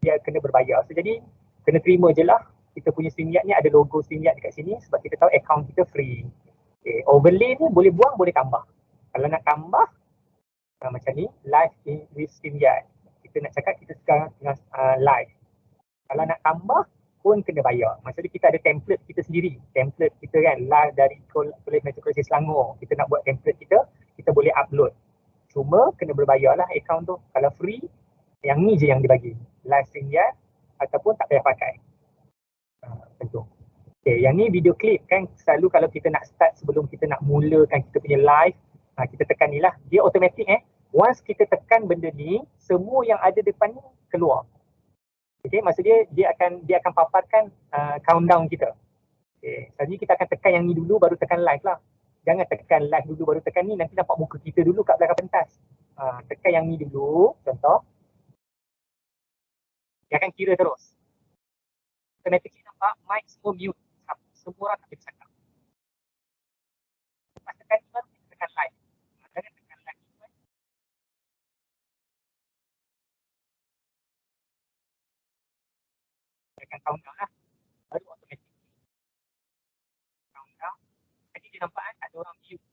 Dia kena berbayar. So jadi kena terima je lah. Kita punya StreamYard ni ada logo StreamYard dekat sini sebab kita tahu account kita free. Okay. Overlay ni boleh buang, boleh tambah. Kalau nak tambah, macam ni, live with StreamYard. Kita nak cakap kita sekarang tengah live. Kalau nak tambah, pun kena bayar. Maksudnya kita ada template kita sendiri. Template kita kan live dari College Metropolitan Selangor. Kita nak buat template kita boleh upload. Cuma kena berbayar lah account tu. Kalau free, yang ni je yang dibagi. Live StreamYard ataupun tak payah pakai. Tentu. Okay, yang ni video clip kan selalu kalau kita nak start sebelum kita nak mulakan kita punya live, kita tekan ni lah. Dia automatic once kita tekan benda ni, semua yang ada depan ni keluar. Okay, maksudnya dia akan paparkan countdown kita. Okay. Jadi kita akan tekan yang ni dulu baru tekan live lah. Jangan tekan live dulu baru tekan ni, nanti nampak muka kita dulu kat belakang pentas. Tekan yang ni dulu, contoh. Dia akan kira terus. Automatically nampak mic semua mute. Semua orang tak boleh cakap. Lepas tekan ni baru kita tekan live. Jangan tekan live ni kan. Tekan countdown lah. Baru automatic. Countdown. Jadi dia nampak kan tak ada orang mute.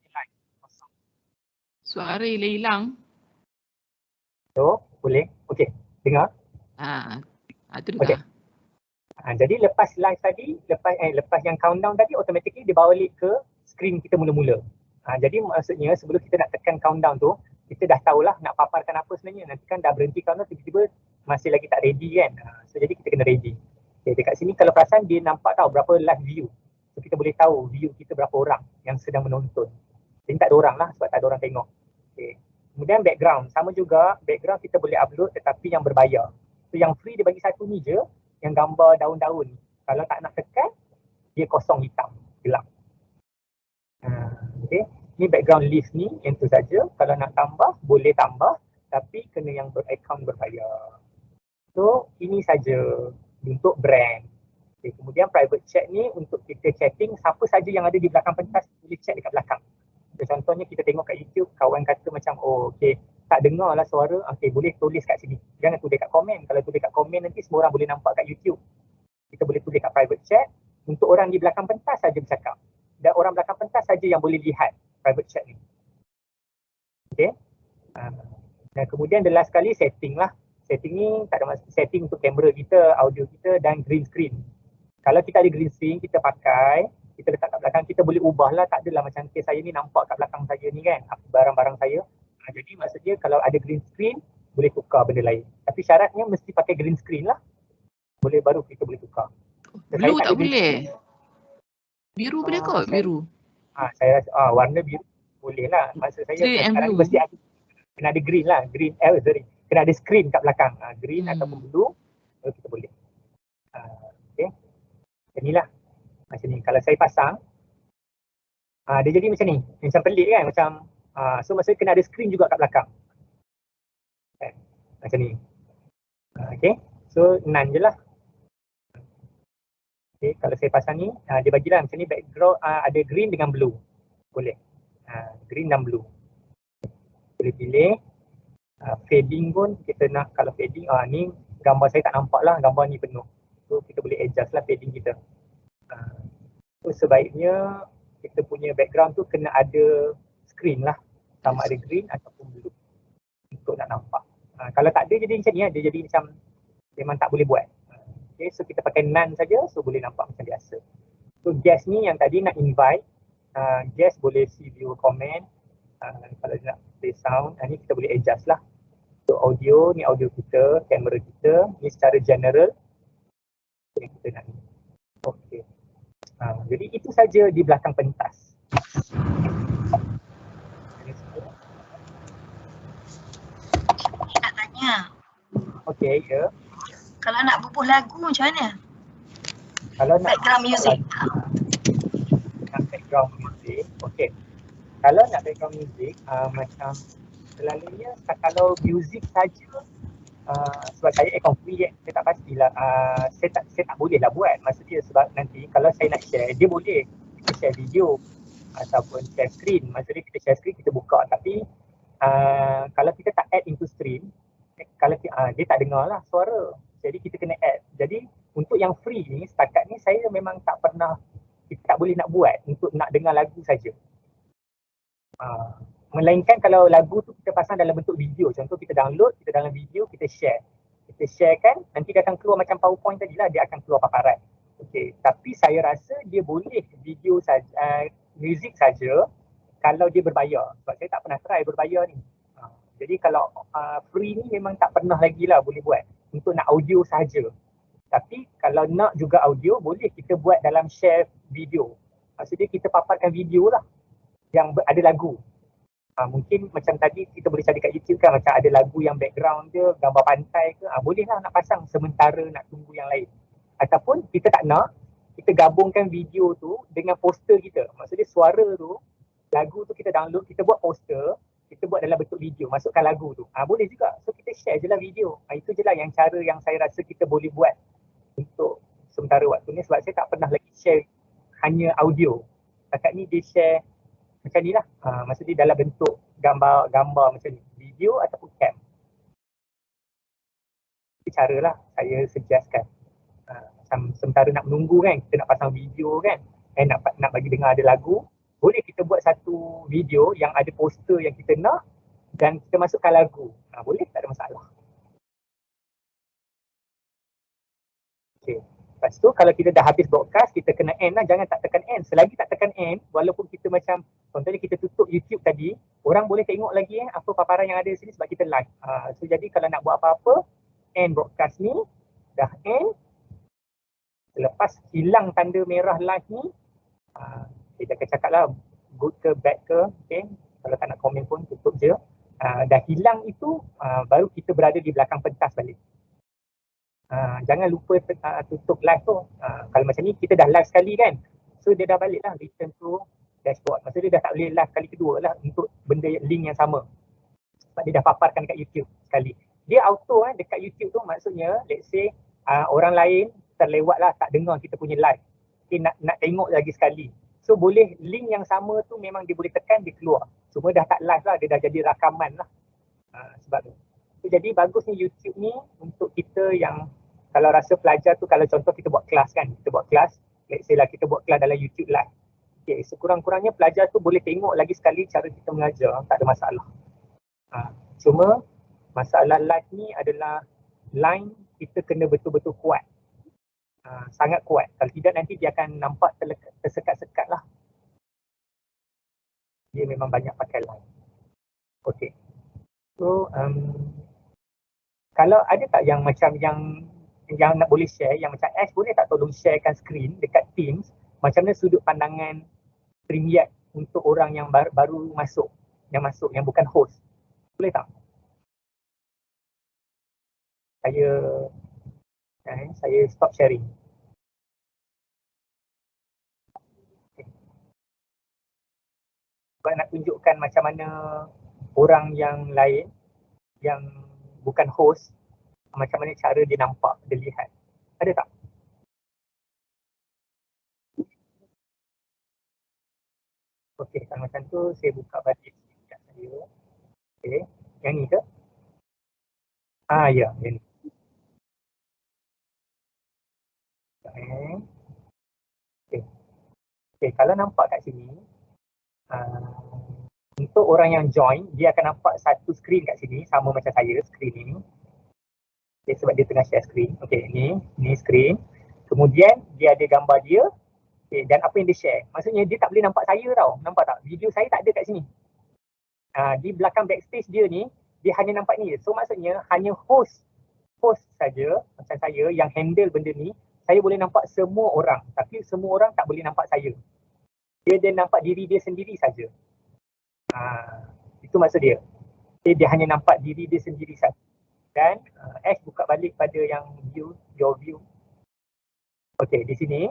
Live. Kosong. Suara hilang. So, boleh. Okey. Dengar. Itu dengar. Jadi lepas live tadi, lepas yang countdown tadi, automatically dia bawa balik ke screen kita mula-mula. Jadi maksudnya sebelum kita nak tekan countdown tu, kita dah tahulah nak paparkan apa sebenarnya. Nanti kan dah berhenti countdown, tiba-tiba masih lagi tak ready kan. So jadi kita kena ready. Okay, dekat sini kalau perasan dia nampak tahu berapa live view. So kita boleh tahu view kita berapa orang yang sedang menonton. Jadi tak ada orang lah sebab tak ada orang tengok. Okay. Kemudian background, sama juga background kita boleh upload tetapi yang berbayar. So yang free dia bagi satu ni je, yang gambar daun-daun. Kalau tak nak tekan, dia kosong hitam, gelap. Okay. Ni background list ni, yang tu saja. Kalau nak tambah, boleh tambah. Tapi kena yang ber-account berbayar. So ini saja untuk brand. Okay. Kemudian private chat ni untuk kita chatting, siapa saja yang ada di belakang pentas boleh chat dekat belakang. So, contohnya kita tengok kat YouTube, kawan kata macam, oh okay, tak dengar lah suara, okay, boleh tulis kat sini. Jangan tulis kat komen. Kalau tulis kat komen nanti semua orang boleh nampak kat YouTube. Kita boleh tulis kat private chat. Untuk orang di belakang pentas saja bercakap. Dan orang belakang pentas saja yang boleh lihat private chat ni. Okay. Dan kemudian the last kali setting lah. Setting ni tak ada masalah. Setting untuk kamera kita, audio kita dan green screen. Kalau kita ada green screen, kita pakai, kita letak kat belakang, kita boleh ubah lah. Tak adalah macam kes saya ni nampak kat belakang saya ni kan, barang-barang saya. Jadi maksudnya kalau ada green screen, boleh tukar benda lain. Tapi syaratnya mesti pakai green screen lah. Boleh baru kita boleh tukar. Blue tak boleh? Biru boleh kot? Biru? Saya rasa warna biru boleh lah. Maksud saya sekarang mesti ada, kena ada green lah. Green, kena ada screen kat belakang. Green ataupun blue, baru kita boleh. Okay. Inilah. Macam ni. Kalau saya pasang, dia jadi macam ni. Macam pelik kan? Macam so maksudnya kena ada screen juga kat belakang. Macam ni. Okay. So none je lah. Okay. Kalau saya pasang ni, dia bagilah macam ni background ada green dengan blue. Boleh. Green dan blue. Boleh pilih. Fading pun kita nak, kalau fading, ni gambar saya tak nampak lah. Gambar ni penuh. So kita boleh adjust lah fading kita. So sebaiknya kita punya background tu kena ada screen lah. Sama ada green ataupun blue untuk nak nampak. Kalau tak ada jadi macam ni lah, dia jadi macam memang tak boleh buat. Okay, so kita pakai none saja, so boleh nampak macam biasa. So guest ni yang tadi nak invite, guest boleh see view comment. Kalau nak play sound, ni kita boleh adjust lah. So audio, ni audio kita, kamera kita, ni secara general yang kita nak ni. Okay. Jadi itu saja di belakang pentas. Nak tanya. Okey, ya. Kalau nak bubuh lagu macam mana? Kalau nak background music. Nak background music, okey. Kalau nak background music, macam selalunya kalau music saja, sebab saya account free, saya tak pastilah, saya tak boleh lah buat. Maksudnya sebab nanti kalau saya nak share, dia boleh kita share video ataupun share screen. Maksudnya kita share screen, kita buka, tapi kalau kita tak add into stream, kalau dia tak dengar lah suara. Jadi kita kena add. Jadi untuk yang free ni, setakat ni saya memang tak pernah, kita tak boleh nak buat untuk nak dengar lagu saja. Melainkan kalau lagu tu kita pasang dalam bentuk video. Contoh kita download, kita dalam video, kita share. Kita sharekan, nanti dia akan keluar macam PowerPoint tadi lah, dia akan keluar paparan. Okay. Tapi saya rasa dia boleh video saja, music saja kalau dia berbayar. Sebab saya tak pernah try berbayar ni. Jadi kalau free ni memang tak pernah lagi lah boleh buat. Untuk nak audio saja. Tapi kalau nak juga audio, boleh kita buat dalam share video. Maksudnya kita paparkan video lah yang ada lagu. Mungkin macam tadi kita boleh cari kat YouTube kan, macam ada lagu yang background je, gambar pantai ke, boleh lah nak pasang sementara nak tunggu yang lain. Ataupun kita tak nak, kita gabungkan video tu dengan poster kita. Maksudnya suara tu, lagu tu kita download, kita buat poster, kita buat dalam bentuk video, masukkan lagu tu. Boleh juga. So kita share je lah video. Itu je lah yang cara yang saya rasa kita boleh buat untuk sementara waktu ni, sebab saya tak pernah lagi share hanya audio. Setakat ni dia share macam ni lah. Maksudnya dalam bentuk gambar macam ni, video ataupun cam. Itu cara lah saya suggestkan. Sementara nak menunggu kan, kita nak pasang video kan, nak bagi dengar ada lagu, boleh kita buat satu video yang ada poster yang kita nak dan kita masukkan lagu. Boleh, tak ada masalah. Okay. Lepas tu kalau kita dah habis broadcast, kita kena end lah, jangan tak tekan end. Selagi tak tekan end, walaupun kita macam, contohnya kita tutup YouTube tadi, orang boleh tengok lagi apa paparan yang ada di sini sebab kita live. So jadi kalau nak buat apa-apa, end broadcast ni, dah end. Selepas hilang tanda merah live ni, kita akan cakap lah good ke bad ke, okay. Kalau tak nak komen pun tutup je. Dah hilang itu, baru kita berada di belakang pentas balik. Jangan lupa tutup live tu. Kalau macam ni kita dah live sekali kan, so dia dah balik lah, return to dashboard. Maksudnya dia dah tak boleh live kali kedua lah untuk benda link yang sama, sebab dia dah paparkan dekat YouTube sekali. Dia auto dekat YouTube tu, maksudnya let's say orang lain terlewat lah, tak dengar kita punya live, okay, nak tengok lagi sekali. So boleh link yang sama tu memang dia boleh tekan, dia keluar. Cuma dah tak live lah, dia dah jadi rakaman lah. Sebab tu. So, jadi bagusnya YouTube ni untuk kita yang kalau rasa pelajar tu, kalau contoh kita buat kelas kan, kita buat kelas, let's say lah kita buat kelas dalam YouTube live. Okay, sekurang-kurangnya pelajar tu boleh tengok lagi sekali cara kita mengajar, tak ada masalah. Cuma masalah live ni adalah line kita kena betul-betul kuat. Sangat kuat. Kalau tidak nanti dia akan nampak tersekat-sekat lah. Dia memang banyak pakai line. Okay. So, kalau ada tak yang macam yang nak boleh share, yang macam Ash boleh tak tolong sharekan screen dekat Teams, macam mana sudut pandangan StreamYard untuk orang yang baru masuk, yang bukan host. Boleh tak? Saya stop sharing. Sebab nak tunjukkan macam mana orang yang lain yang bukan host, macam mana cara dia nampak, dia lihat. Ada tak? Okey, kalau macam tu saya buka balik sekejap saya. Okey, yang ni ke? Ya, yang ni. Okay, kalau nampak kat sini, untuk orang yang join, dia akan nampak satu screen kat sini, sama macam saya, screen ini. Okay, sebab dia tengah share screen. Okay, ni screen. Kemudian dia ada gambar dia, okay, dan apa yang dia share. Maksudnya dia tak boleh nampak saya tau, nampak tak? Video saya tak ada kat sini. Di belakang backstage dia ni, dia hanya nampak ni. So maksudnya hanya host saja macam saya yang handle benda ni, saya boleh nampak semua orang, tapi semua orang tak boleh nampak saya. Dia nampak diri dia sendiri saja. Itu maksud dia. Dia hanya nampak diri dia sendiri saja. Dan Ash buka balik pada yang your view. Okay, di sini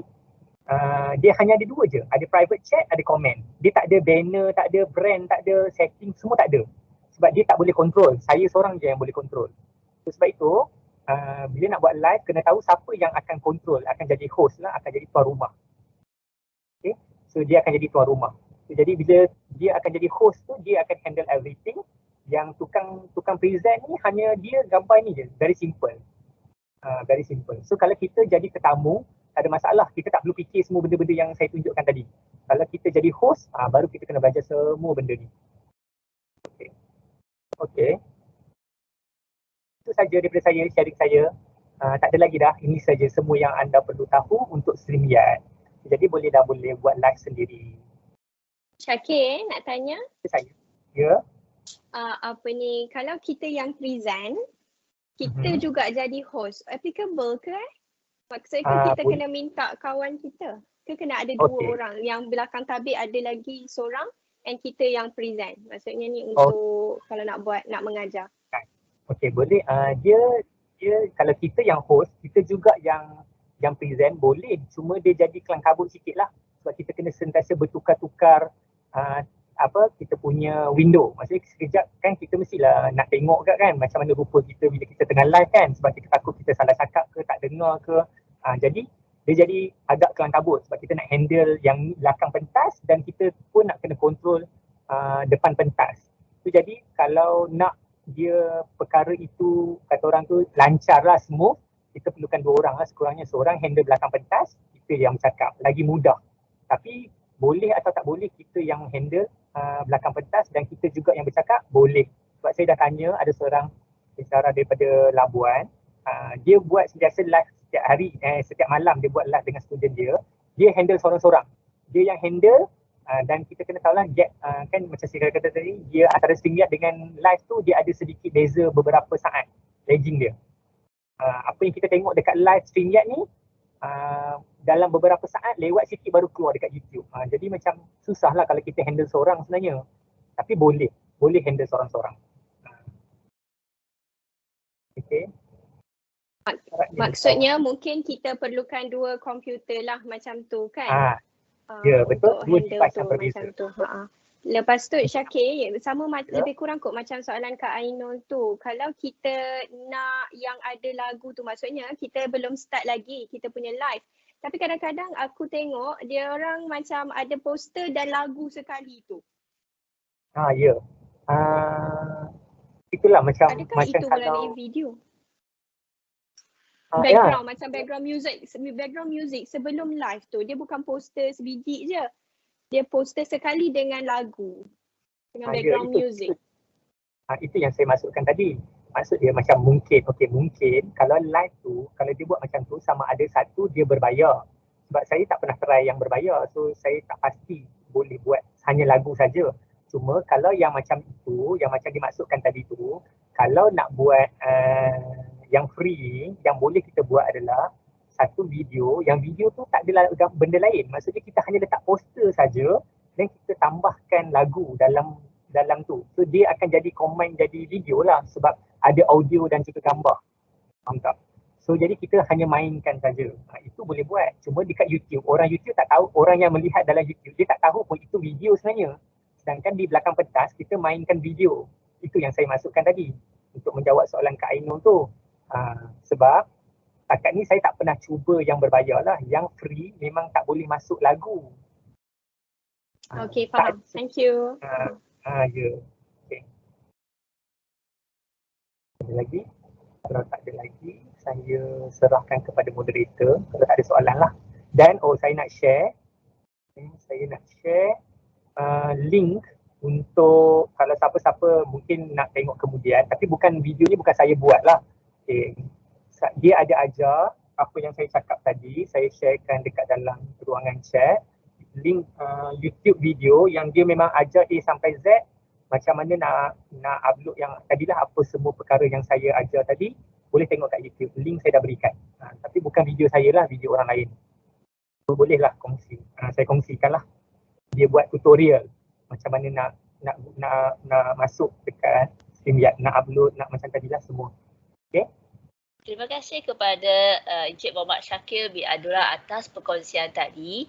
dia hanya ada dua je. Ada private chat, ada komen. Dia tak ada banner, tak ada brand, tak ada setting, semua tak ada. Sebab dia tak boleh control. Saya seorang je yang boleh control. So, sebab itu bila nak buat live, kena tahu siapa yang akan control, akan jadi host lah, akan jadi tuan rumah. Okay, so dia akan jadi tuan rumah. So, jadi bila dia akan jadi host tu, dia akan handle everything. Yang tukang present ni hanya dia gambar ni je, very simple. Very simple. So kalau kita jadi tetamu, tak ada masalah, kita tak perlu fikir semua benda-benda yang saya tunjukkan tadi. Kalau kita jadi host, baru kita kena belajar semua benda ni. Okay. Itu saja daripada saya, sharing saya. Tak ada lagi dah, ini saja semua yang anda perlu tahu untuk StreamYard. Jadi boleh buat live sendiri. Syakir, nak tanya? Saya. Ya. Kalau kita yang present, kita juga jadi host, applicable ke? Maksudnya kita kena minta kawan kita? Ke kena ada dua orang, yang belakang tabir ada lagi seorang and kita yang present? Maksudnya ni untuk kalau nak mengajar. Okey, boleh. Dia kalau kita yang host, kita juga yang yang present boleh, cuma dia jadi kelang kabut sikit lah sebab kita kena sentiasa bertukar-tukar kita punya window. Maksudnya sekejap kan kita mestilah nak tengok kan macam mana rupa kita bila kita tengah live kan, sebab kita takut kita salah cakap ke, tak dengar ke. Jadi dia jadi agak kelang kabut sebab kita nak handle yang belakang pentas dan kita pun nak kena kontrol depan pentas. So, jadi kalau nak dia perkara itu kata orang tu lancar lah, smooth, kita perlukan 2 orang lah sekurangnya. Seorang handle belakang pentas, kita yang bercakap, lagi mudah. Tapi boleh atau tak boleh kita yang handle belakang pentas dan kita juga yang bercakap, boleh. Sebab saya dah tanya ada seorang pensyarah daripada Labuan, dia buat sentiasa live setiap hari, setiap malam dia buat live dengan student dia. Dia handle seorang-seorang. Dia yang handle dan kita kena tahu lah gap, kan macam saya kata tadi, dia antara StreamYard dengan live tu dia ada sedikit beza beberapa saat lagging dia. Apa yang kita tengok dekat live StreamYard ni dalam beberapa saat lewat sikit baru keluar dekat YouTube. Jadi macam susah lah kalau kita handle seorang sebenarnya. Tapi boleh handle seorang-seorang. Okay. Maksudnya mungkin kita perlukan 2 komputer lah macam tu kan? Ya betul, 2 device yang berbeza. Lepas tu Syakir, sama lebih kurang kot macam soalan Kak Ainul tu. Kalau kita nak yang ada lagu tu, maksudnya kita belum start lagi kita punya live. Tapi kadang-kadang aku tengok dia orang macam ada poster dan lagu sekali tu. Ya. Itulah macam adakah macam itu kalau melalui video? Background, ya. macam background music sebelum live tu, dia bukan poster sebiji je. Dia poster sekali dengan lagu, dengan background music. Itu yang saya masukkan tadi. Maksud dia macam mungkin kalau live tu, kalau dia buat macam tu sama ada satu dia berbayar. Sebab saya tak pernah try yang berbayar, so saya tak pasti boleh buat hanya lagu saja. Cuma kalau yang macam itu, yang macam dimaksudkan tadi tu, kalau nak buat yang free, yang boleh kita buat adalah satu video, yang video tu tak ada benda lain. Maksudnya kita hanya letak poster saja dan kita tambahkan lagu dalam tu. So dia akan jadi combine jadi video lah sebab ada audio dan juga gambar. Faham tak? So jadi kita hanya mainkan saja. Itu boleh buat. Cuma dekat YouTube, orang YouTube tak tahu, orang yang melihat dalam YouTube dia tak tahu pun itu video sebenarnya. Sedangkan di belakang pentas kita mainkan video. Itu yang saya masukkan tadi untuk menjawab soalan Kak Ainul tu. Sebab takat ni saya tak pernah cuba yang berbayar lah. Yang free memang tak boleh masuk lagu. Okay, faham. Thank you. Ya. Okay. Ada lagi? Kalau tak ada lagi, saya serahkan kepada moderator kalau tak ada soalan lah. Dan saya nak share. Link untuk kalau siapa-siapa mungkin nak tengok kemudian, tapi video ni bukan saya buat lah. Okay. Dia ada ajar apa yang saya cakap tadi, saya sharekan dekat dalam ruangan chat. Link YouTube video yang dia memang ajar A sampai Z macam mana nak upload yang tadilah, apa semua perkara yang saya ajar tadi boleh tengok kat YouTube. Link saya dah berikan. Tapi bukan video saya lah, video orang lain. So, bolehlah kongsi. Saya kongsikan lah. Dia buat tutorial macam mana nak masuk dekat StreamYard, nak upload, nak macam tadilah semua. Okay? Terima kasih kepada Encik Muhammad Syakir bin Abdullah atas perkongsian tadi.